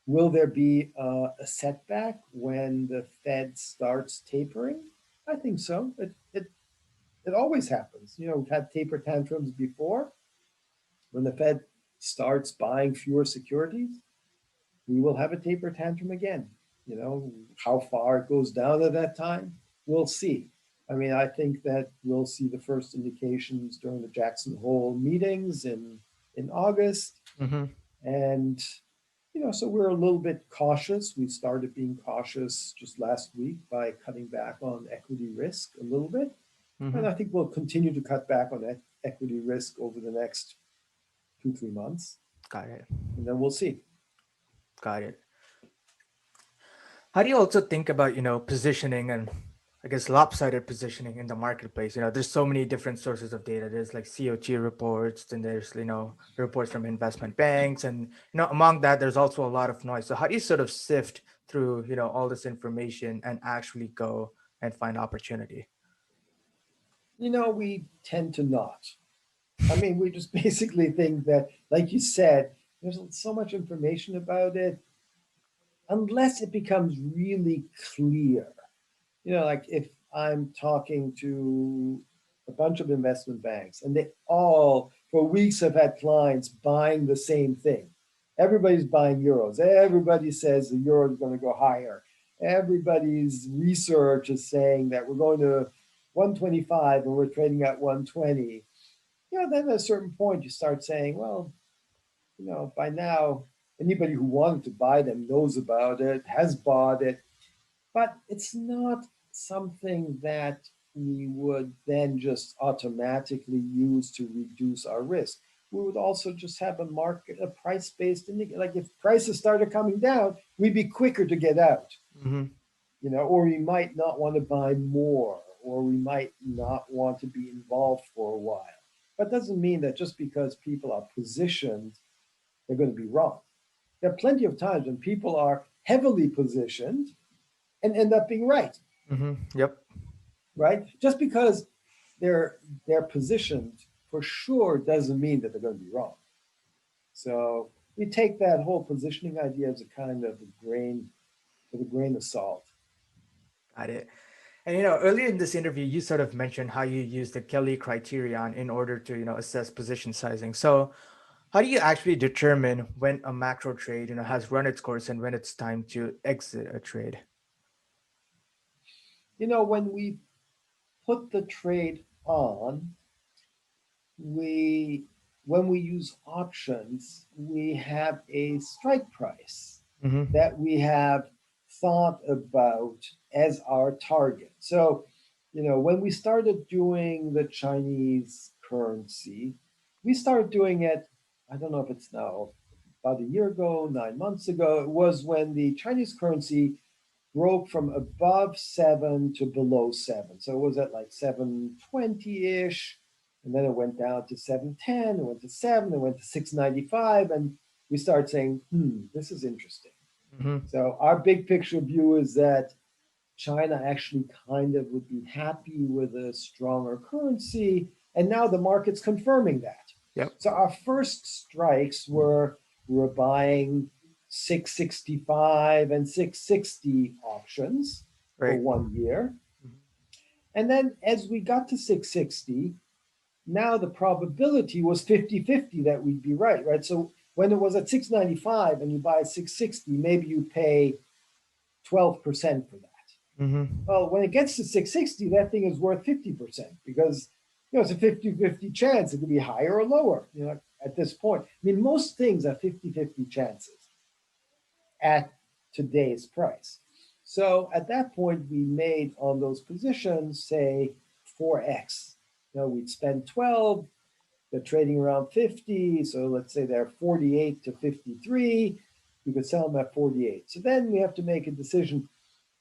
Will there be a setback when the Fed starts tapering? I think so. It always happens. We've had taper tantrums before. When the Fed starts buying fewer securities, we will have a taper tantrum again. How far it goes down at that time, we'll see. I mean, I think that we'll see the first indications during the Jackson Hole meetings in August. Hmm. And, so we're a little bit cautious. We started being cautious just last week by cutting back on equity risk a little bit. Hmm. And I think we'll continue to cut back on equity risk over the next 2, 3 months. Got it. And then we'll see. Got it. How do you also think about, positioning and I guess, lopsided positioning in the marketplace. There's so many different sources of data. There's like COT reports, then there's, reports from investment banks. And, among that, there's also a lot of noise. So how do you sort of sift through, all this information and actually go and find opportunity? We tend to not. I mean, we just basically think that, like you said, there's so much information about it, unless it becomes really clear. Like if I'm talking to a bunch of investment banks and they all for weeks have had clients buying the same thing. Everybody's buying euros. Everybody says the euro is going to go higher. Everybody's research is saying that we're going to 125 and we're trading at 120. Then at a certain point you start saying, well, by now anybody who wanted to buy them knows about it, has bought it, but it's not something that we would then just automatically use to reduce our risk. We would also just have a price-based indicator. Like if prices started coming down, we'd be quicker to get out, or we might not want to buy more, or we might not want to be involved for a while. That doesn't mean that just because people are positioned, they're going to be wrong. There are plenty of times when people are heavily positioned and end up being right. Yep. Right? Just because they're positioned for sure doesn't mean that they're going to be wrong. So we take that whole positioning idea as a kind of a grain of salt. Got it. And earlier in this interview, you sort of mentioned how you use the Kelly criterion in order to assess position sizing. So how do you actually determine when a macro trade has run its course and when it's time to exit a trade? When we put the trade on, when we use options, we have a strike price that we have thought about as our target. So, when we started doing the Chinese currency, we started doing it, I don't know if it's now about a year ago, 9 months ago. It was when the Chinese currency broke from above 7 to below 7. So it was at like 720-ish, and then it went down to 710, it went to 7, it went to 695, and we started saying, this is interesting. So our big picture view is that China actually kind of would be happy with a stronger currency, and now the market's confirming that. Yep. So our first strikes were buying 665 and 660 options for 1 year. And then as we got to 660, now the probability was 50-50 that we'd be right? So when it was at 695 and you buy 660, maybe you pay 12% for that. Well, when it gets to 660, that thing is worth 50% because it's a 50-50 chance. It could be higher or lower, at this point. I mean, most things are 50-50 chances at today's price. So at that point, we made on those positions, say 4x. We'd spend 12, they're trading around 50. So let's say they're 48 to 53. We could sell them at 48. So then we have to make a decision.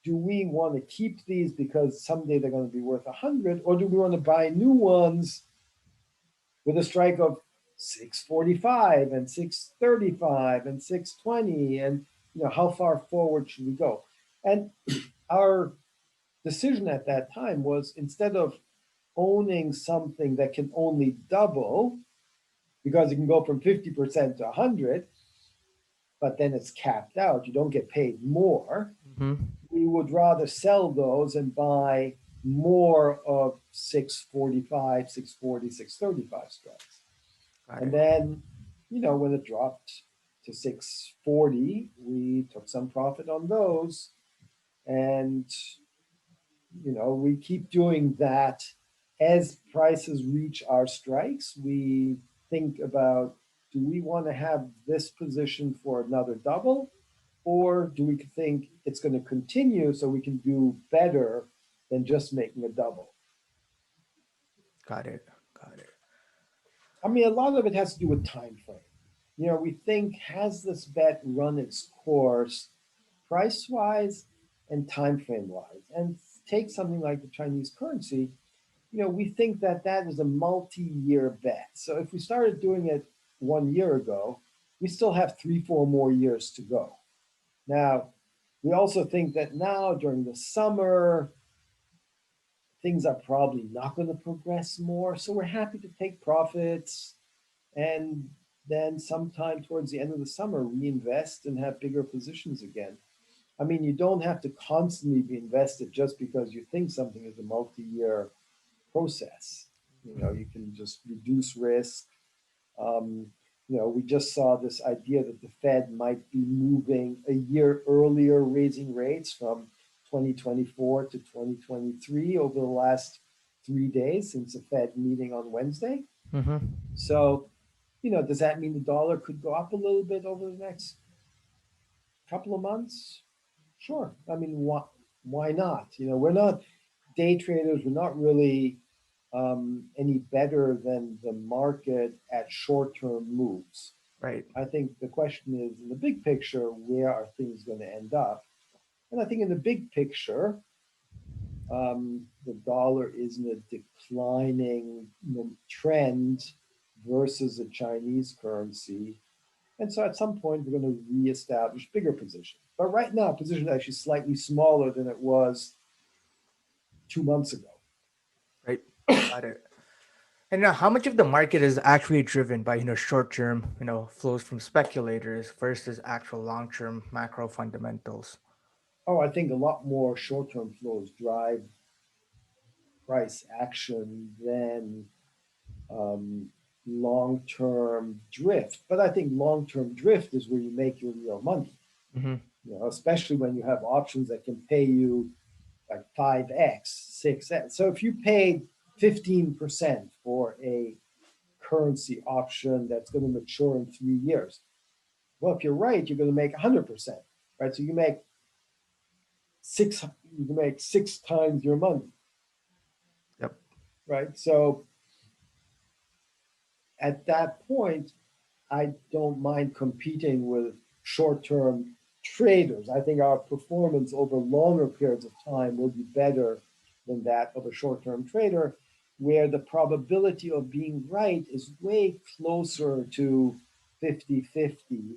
Do we want to keep these because someday they're going to be worth 100, or do we want to buy new ones with a strike of 645 and 635 and 620, and how far forward should we go? And our decision at that time was, instead of owning something that can only double because it can go from 50% to 100, but then it's capped out, you don't get paid more. We would rather sell those and buy more of 645, 640, 635 strikes. And then, when it dropped to 640, we took some profit on those. And, we keep doing that. As prices reach our strikes, we think about, do we want to have this position for another double? Or do we think it's going to continue so we can do better than just making a double? Got it. I mean, a lot of it has to do with time frame. We think, has this bet run its course price-wise and time frame-wise? And take something like the Chinese currency, we think that that is a multi-year bet. So if we started doing it 1 year ago, we still have 3, 4 more years to go. Now, we also think that now during the summer, things are probably not going to progress more. So we're happy to take profits and then sometime towards the end of the summer, reinvest and have bigger positions again. I mean, you don't have to constantly be invested just because you think something is a multi-year process. You can just reduce risk. We just saw this idea that the Fed might be moving a year earlier, raising rates from 2024 to 2023 over the last 3 days since the Fed meeting on Wednesday. Mm-hmm. So, does that mean the dollar could go up a little bit over the next couple of months? Sure. I mean, why not? We're not day traders. We're not really any better than the market at short-term moves. Right. I think the question is, in the big picture, where are things going to end up? And I think in the big picture, the dollar is in a declining trend versus the Chinese currency. And so at some point, we're going to reestablish bigger position. But right now, position is actually slightly smaller than it was 2 months ago. Right. Got it. And now, how much of the market is actually driven by short-term flows from speculators versus actual long-term macro fundamentals? Oh, I think a lot more short-term flows drive price action than long-term drift. But I think long-term drift is where you make your real money. Mm-hmm. Especially when you have options that can pay you like 5x, 6x. So if you paid 15% for a currency option that's going to mature in 3 years, well, if you're right, you're going to make 100%, right? So you can make 6 times your money. Yep. Right. So at that point, I don't mind competing with short-term traders. I think our performance over longer periods of time will be better than that of a short-term trader, where the probability of being right is way closer to 50-50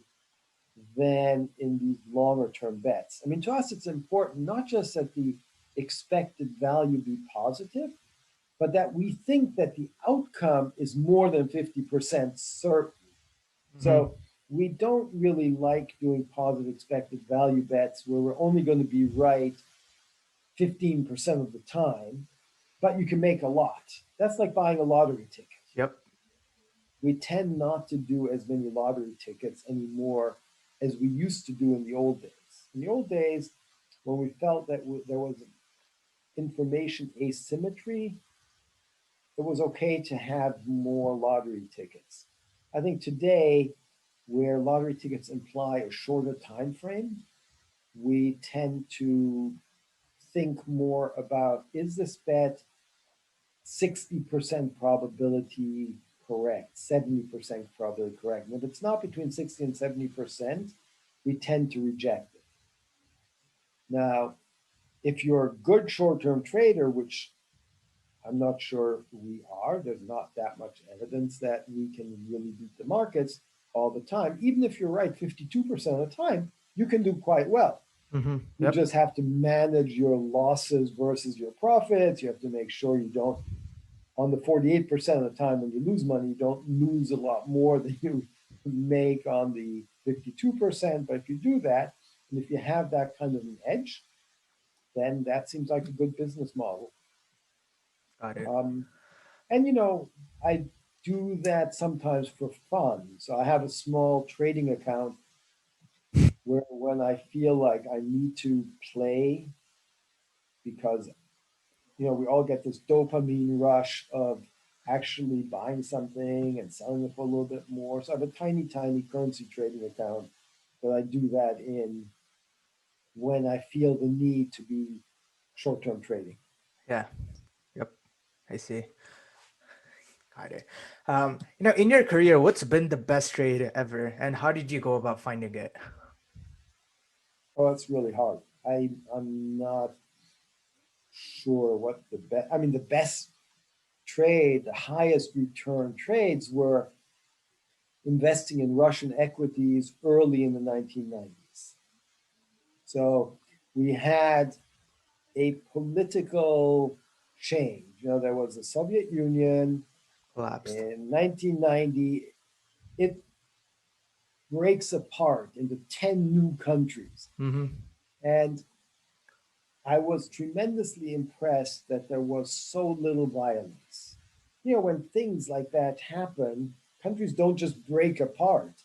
than in these longer-term bets. I mean, to us, it's important not just that the expected value be positive, but that we think that the outcome is more than 50% certain. Mm-hmm. So we don't really like doing positive expected value bets where we're only going to be right 15% of the time, but you can make a lot. That's like buying a lottery ticket. Yep. We tend not to do as many lottery tickets anymore as we used to do in the old days. In the old days, when we felt that there was information asymmetry, it was okay to have more lottery tickets. I think today, where lottery tickets imply a shorter time frame, we tend to think more about, is this bet 60% probability correct, 70% probability correct? And if it's not between 60 and 70%, we tend to reject it. Now, if you're a good short-term trader, which I'm not sure we are, there's not that much evidence that we can really beat the markets all the time. Even if you're right 52% of the time, you can do quite well. Mm-hmm. Yep. You just have to manage your losses versus your profits. You have to make sure you don't, on the 48% of the time when you lose money, you don't lose a lot more than you make on the 52%. But if you do that, and if you have that kind of an edge, then that seems like a good business model. Got it. And I do that sometimes for fun. So I have a small trading account where when I feel like I need to play, because we all get this dopamine rush of actually buying something and selling it for a little bit more. So I have a tiny currency trading account that I do that in when I feel the need to be short-term trading. Yeah. Yep. I see. Got it. In your career, what's been the best trade ever, and how did you go about finding it? Oh, it's really hard. I'm not sure what the best, I mean, the best trade, the highest return trades were investing in Russian equities early in the 1990s. So we had a political change. There was the Soviet Union Collapsed. in 1990. It breaks apart into 10 new countries. Mm-hmm. And I was tremendously impressed that there was so little violence. When things like that happen, countries don't just break apart.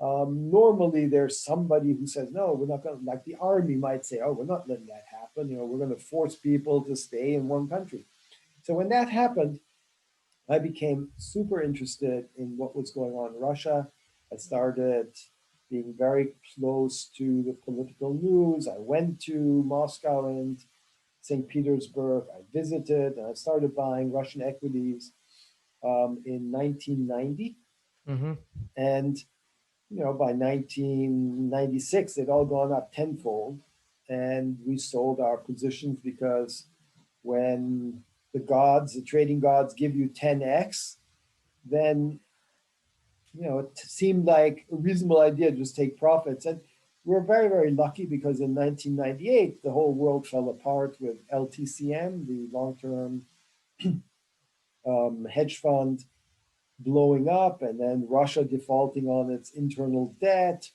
Normally, there's somebody who says, no, we're not going to, like the army might say, oh, we're not letting that happen. We're going to force people to stay in one country. So when that happened, I became super interested in what was going on in Russia. I started being very close to the political news. I went to Moscow and St. Petersburg. I visited and I started buying Russian equities in 1990. Mm-hmm. And by 1996, they'd all gone up tenfold. And we sold our positions because when the trading gods give you 10x, then, it seemed like a reasonable idea to just take profits. And we're very, very lucky because in 1998, the whole world fell apart with LTCM, the long-term hedge fund, blowing up, and then Russia defaulting on its internal debt.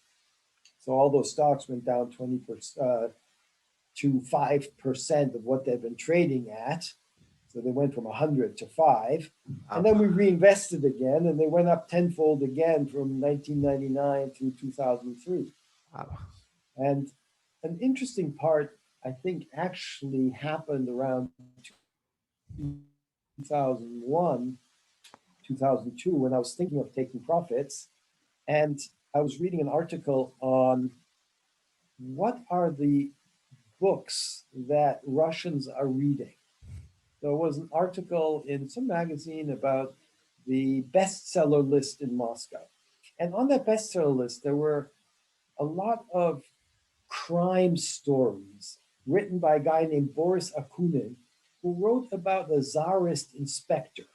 So all those stocks went down 20% to 5% of what they've been trading at. So they went from 100 to 5. And then we reinvested again, and they went up tenfold again from 1999 to 2003. Wow. And an interesting part, I think, actually happened around 2001, 2002, when I was thinking of taking profits. And I was reading an article on what are the books that Russians are reading. There was an article in some magazine about the bestseller list in Moscow. And on that bestseller list, there were a lot of crime stories written by a guy named Boris Akunin, who wrote about the Tsarist inspector.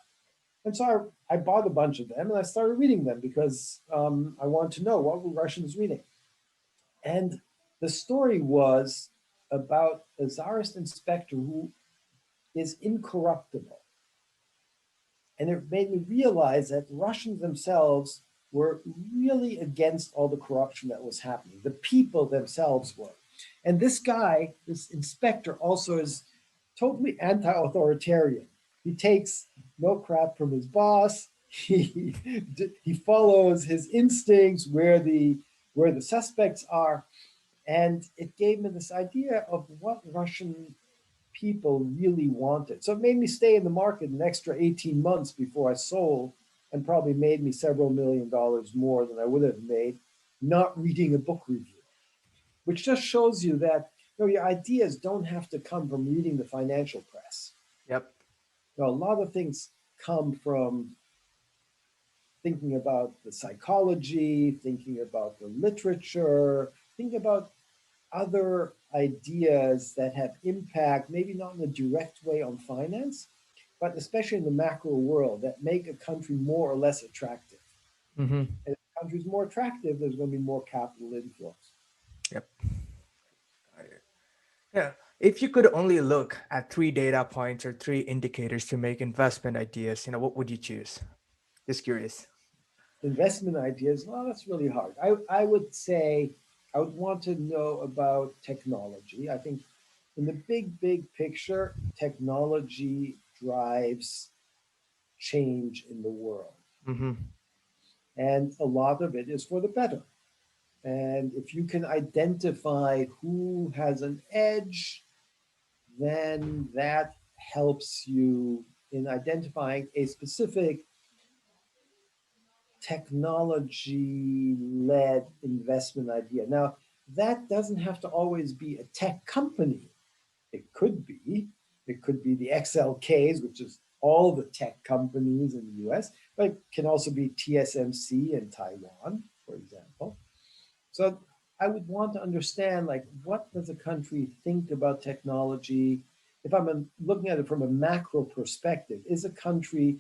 And so I bought a bunch of them and I started reading them because I wanted to know what were Russians reading. And the story was about a Tsarist inspector who is incorruptible. And it made me realize that Russians themselves were really against all the corruption that was happening. The people themselves were. And this guy, this inspector, also is totally anti-authoritarian. He takes no crap from his boss. He follows his instincts where the suspects are. And it gave me this idea of what Russian people really wanted. So it made me stay in the market an extra 18 months before I sold, and probably made me several $1 million more than I would have made not reading a book review, which just shows you that your ideas don't have to come from reading the financial press. Yep. A lot of things come from thinking about the psychology, thinking about the literature, thinking about other ideas that have impact, maybe not in a direct way on finance, but especially in the macro world, that make a country more or less attractive. Mm-hmm. And if the country's more attractive, there's going to be more capital inflows. Yep. Yeah. If you could only look at 3 data points or 3 indicators to make investment ideas, what would you choose? Just curious. Investment ideas, well, that's really hard. I would say I would want to know about technology. I think in the big picture, technology drives change in the world. Mm-hmm. And a lot of it is for the better. And if you can identify who has an edge, then that helps you in identifying a specific technology-led investment idea. Now, that doesn't have to always be a tech company. It could be. It could be the XLKs, which is all the tech companies in the US, but it can also be TSMC in Taiwan, for example. So I would want to understand, what does a country think about technology? if I'm looking at it from a macro perspective, is a country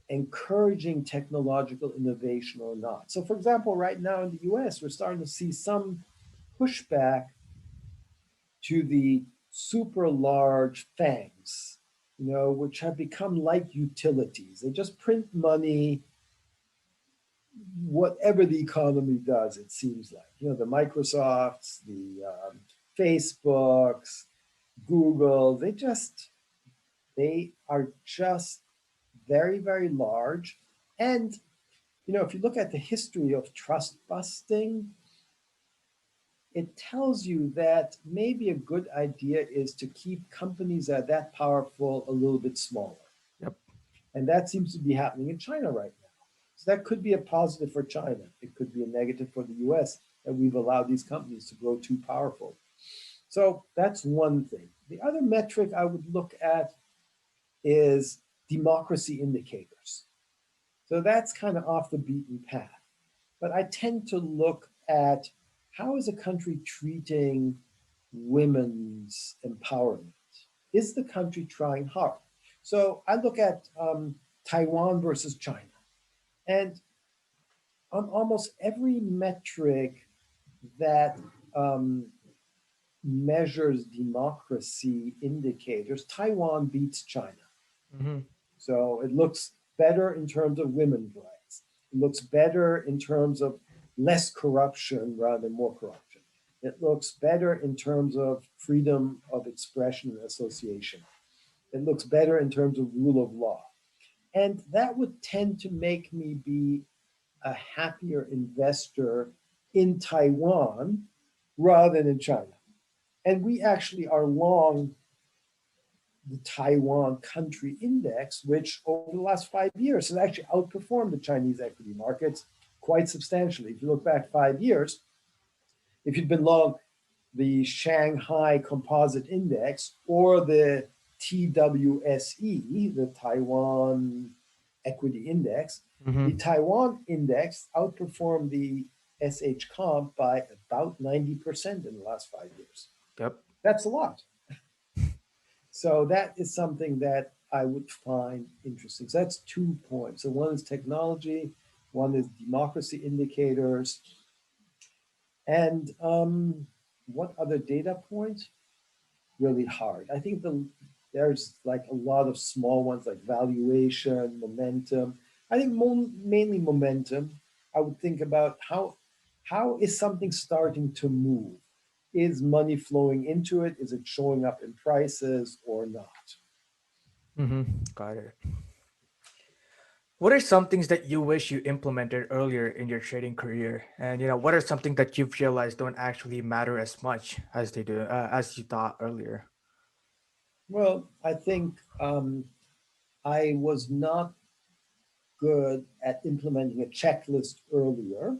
encouraging technological innovation or not? So, for example, right now in the US, we're starting to see some pushback to the super large FANGs, which have become like utilities. They just print money, whatever the economy does, it seems like. The Microsofts, the Facebooks, Google, they are just very, very large. And, if you look at the history of trust busting, it tells you that maybe a good idea is to keep companies that are that powerful a little bit smaller. Yep. And that seems to be happening in China right now. So that could be a positive for China. It could be a negative for the US that we've allowed these companies to grow too powerful. So that's one thing. The other metric I would look at is democracy indicators. So that's kind of off the beaten path. But I tend to look at how is a country treating women's empowerment? Is the country trying hard? So I look at Taiwan versus China. And on almost every metric that measures democracy indicators, Taiwan beats China. Mm-hmm. So it looks better in terms of women's rights. It looks better in terms of less corruption rather than more corruption. It looks better in terms of freedom of expression and association. It looks better in terms of rule of law. And that would tend to make me be a happier investor in Taiwan rather than in China. And we actually are long the Taiwan country index, which over the last 5 years has actually outperformed the Chinese equity markets quite substantially. If you look back 5 years, if you'd been long the Shanghai Composite Index or the TWSE, the Taiwan Equity Index, the Taiwan index outperformed the SH comp by about 90% in the last 5 years. Yep. That's a lot. So that is something that I would find interesting. So that's 2 points. So one is technology, one is democracy indicators. And what other data points? Really hard. I think there's like a lot of small ones like valuation, momentum. I think mainly momentum. I would think about how is something starting to move? Is money flowing into it? Is it showing up in prices or not? Got it. What are some things that you wish you implemented earlier in your trading career? And what are something that you've realized don't actually matter as much as they do, as you thought earlier? Well, I think I was not good at implementing a checklist earlier.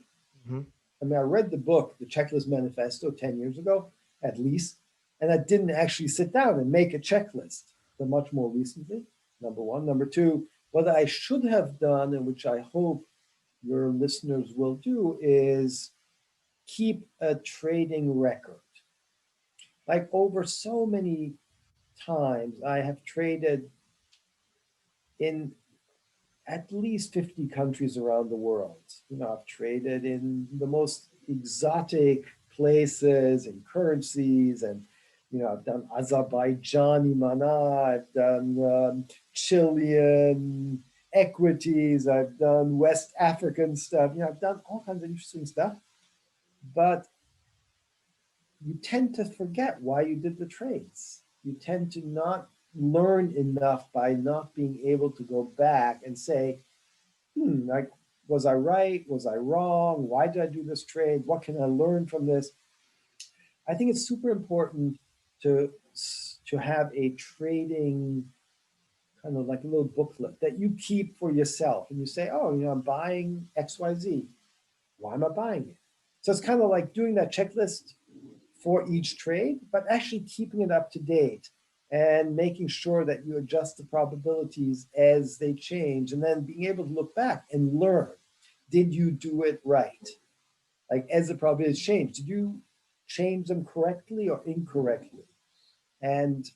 I mean, I read the book, The Checklist Manifesto, 10 years ago, at least, and I didn't actually sit down and make a checklist. But much more recently, number one. Number two, what I should have done, and which I hope your listeners will do, is keep a trading record. Like over so many times, I have traded in at least 50 countries around the world. I've traded in the most exotic places and currencies, and I've done Azerbaijani mana, I've done Chilean equities, I've done West African stuff. I've done all kinds of interesting stuff, but you tend to forget why you did the trades. You tend to not learn enough by not being able to go back and say, was I right? Was I wrong? Why did I do this trade? What can I learn from this? I think it's super important to have a trading kind of like a little booklet that you keep for yourself. And you say, I'm buying XYZ. Why am I buying it? So it's kind of like doing that checklist for each trade, but actually keeping it up to date and making sure that you adjust the probabilities as they change, and then being able to look back and learn. Did you do it right? Like as the probabilities change, did you change them correctly or incorrectly? And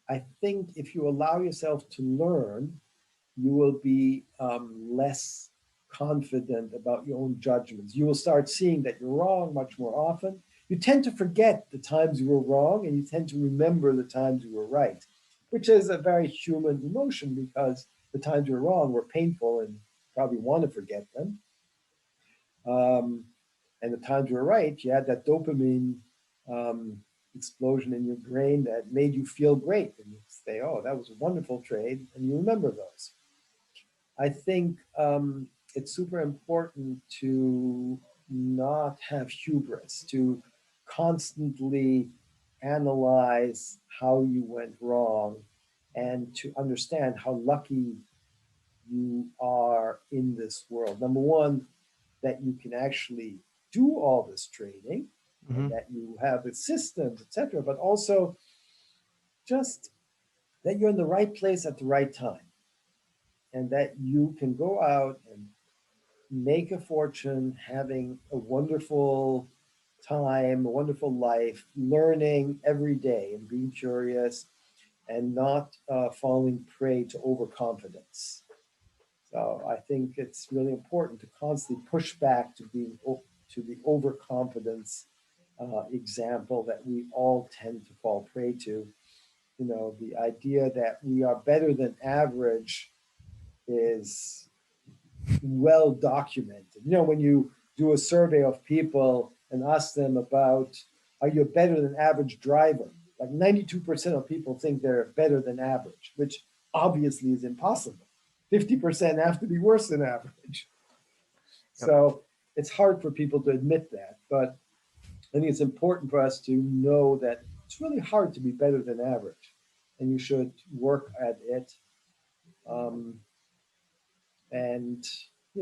I think if you allow yourself to learn, you will be less confident about your own judgments. You will start seeing that you're wrong much more often. You tend to forget the times you were wrong, and you tend to remember the times you were right, which is a very human emotion because the times you're wrong were painful and you probably want to forget them. And the times you were right, you had that dopamine um, explosion in your brain that made you feel great. And you say, oh, that was a wonderful trade. And you remember those. I think it's super important to not have hubris, to constantly analyze how you went wrong and to understand how lucky you are in this world. Number one, that you can actually do all this trading and that you have the systems, etc., but also just that you're in the right place at the right time and that you can go out and make a fortune having a wonderful time, a wonderful life, learning every day and being curious and not falling prey to overconfidence. So I think it's really important to constantly push back to the overconfidence example that we all tend to fall prey to. You know, the idea that we are better than average is well documented. You know, when you do a survey of people and ask them about, are you a better than average driver? Like 92% of people think they're better than average, which obviously is impossible. 50% have to be worse than average. Yep. So it's hard for people to admit that, but I think it's important for us to know that it's really hard to be better than average, and you should work at it, and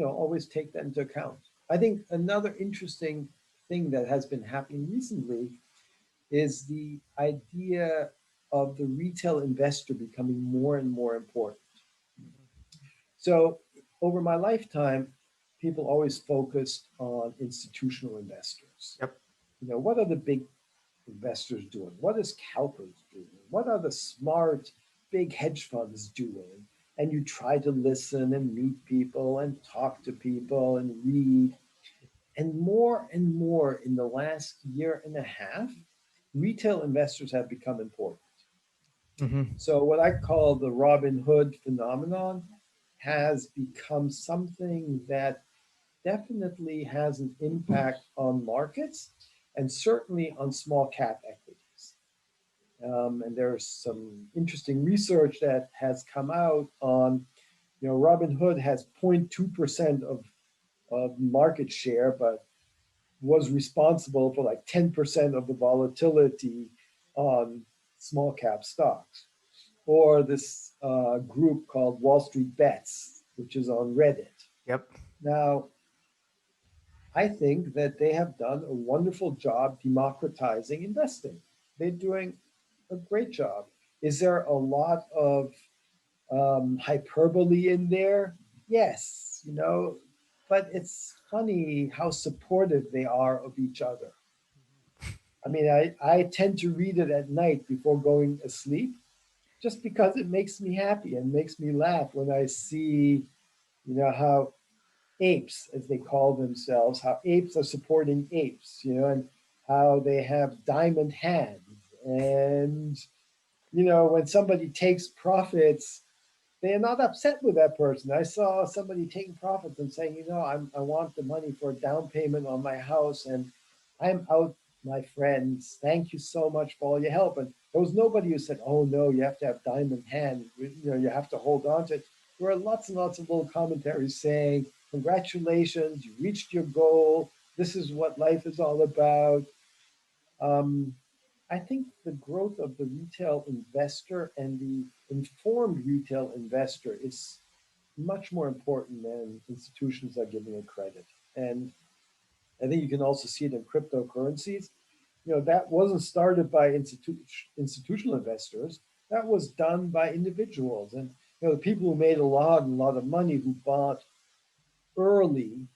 always take that into account. I think another interesting thing that has been happening recently is the idea of the retail investor becoming more and more important. So over my lifetime, people always focused on institutional investors. Yep. What are the big investors doing? What is CalPERS doing? What are the smart big hedge funds doing? And you try to listen and meet people and talk to people and read. And more in the last year and a half, retail investors have become important. So what I call the Robin Hood phenomenon has become something that definitely has an impact on markets and certainly on small cap equities. And there's some interesting research that has come out on, Robinhood has 0.2% of market share, but was responsible for like 10% of the volatility on small cap stocks. Or this group called Wall Street Bets, which is on Reddit. Yep. Now, I think that they have done a wonderful job democratizing investing. They're doing a great job. Is there a lot of hyperbole in there? Yes, but it's funny how supportive they are of each other. I mean, I tend to read it at night before going asleep just because it makes me happy and makes me laugh when I see, how apes, as they call themselves, how apes are supporting apes, and how they have diamond hands. And, when somebody takes profits, they are not upset with that person. I saw somebody taking profits and saying, I want the money for a down payment on my house and I'm out, my friends. Thank you so much for all your help. And there was nobody who said, oh no, you have to have diamond hands. You have to hold on to it. There were lots and lots of little commentaries saying, congratulations, you reached your goal. This is what life is all about. I think the growth of the retail investor and the informed retail investor is much more important than institutions are giving it credit. And I think you can also see it in cryptocurrencies. That wasn't started by institutional investors. That was done by individuals. And the people who made a lot of money who bought early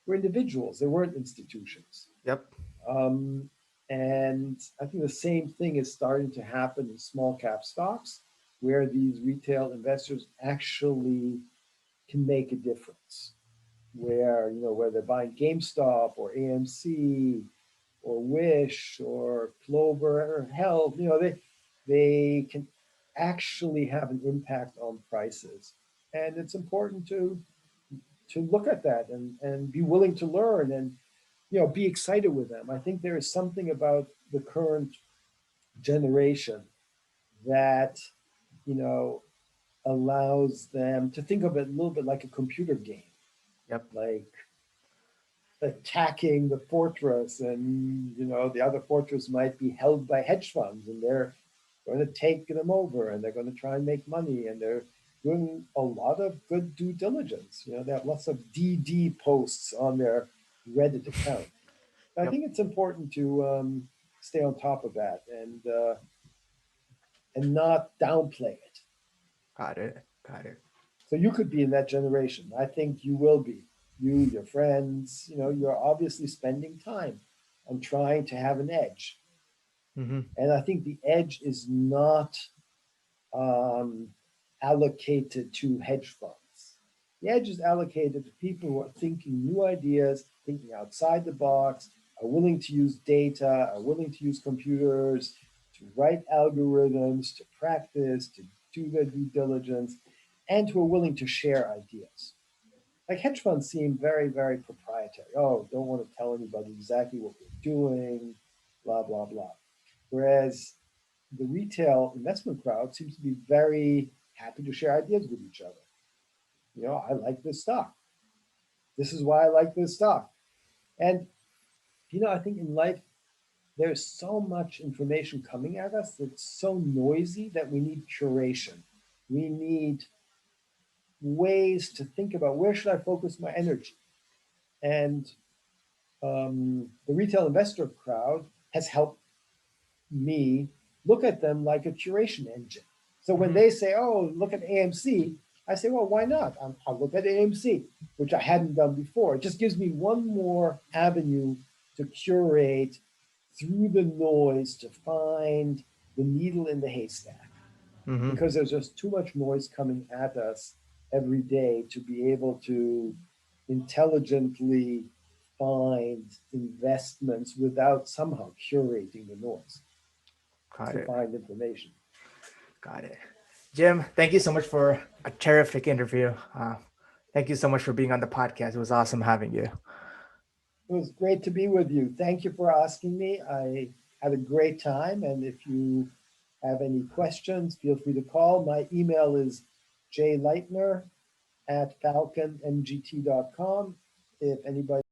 were individuals. They weren't institutions. Yep. And I think the same thing is starting to happen in small cap stocks, where these retail investors actually can make a difference. Where, where they're buying GameStop or AMC or Wish or Clover Health, they can actually have an impact on prices. And it's important to look at that and be willing to learn and be excited with them. I think there is something about the current generation that you know allows them to think of it a little bit like a computer game, Yep. like attacking the fortress, and the other fortress might be held by hedge funds, and they're going to take them over, and they're going to try and make money, and they're doing a lot of good due diligence. They have lots of DD posts on their Reddit account. I Yep. think it's important to stay on top of that and not downplay it. Got it. So you could be in that generation. I think you will be. You, your friends, you're obviously spending time on trying to have an edge. Mm-hmm. And I think the edge is not allocated to hedge funds. The edge is allocated to people who are thinking new ideas, thinking outside the box, are willing to use data, are willing to use computers, to write algorithms, to practice, to do their due diligence, and who are willing to share ideas. Like hedge funds seem very, very proprietary. Oh, don't want to tell anybody exactly what we're doing, blah, blah, blah. Whereas the retail investment crowd seems to be very happy to share ideas with each other. I like this stock. This is why I like this stock. And, I think in life, there's so much information coming at us that's so noisy that we need curation. We need ways to think about where should I focus my energy. And the retail investor crowd has helped me look at them like a curation engine. So when they say, oh, look at AMC, I say, well, why not? I'll look at AMC, which I hadn't done before. It just gives me one more avenue to curate through the noise to find the needle in the haystack. Mm-hmm. Because there's just too much noise coming at us every day to be able to intelligently find investments without somehow curating the noise to find information. Got it. Jim, thank you so much for a terrific interview. Thank you so much for being on the podcast. It was awesome having you. It was great to be with you. Thank you for asking me. I had a great time. And if you have any questions, feel free to call. My email is jleitner@falconmgt.com. If anybody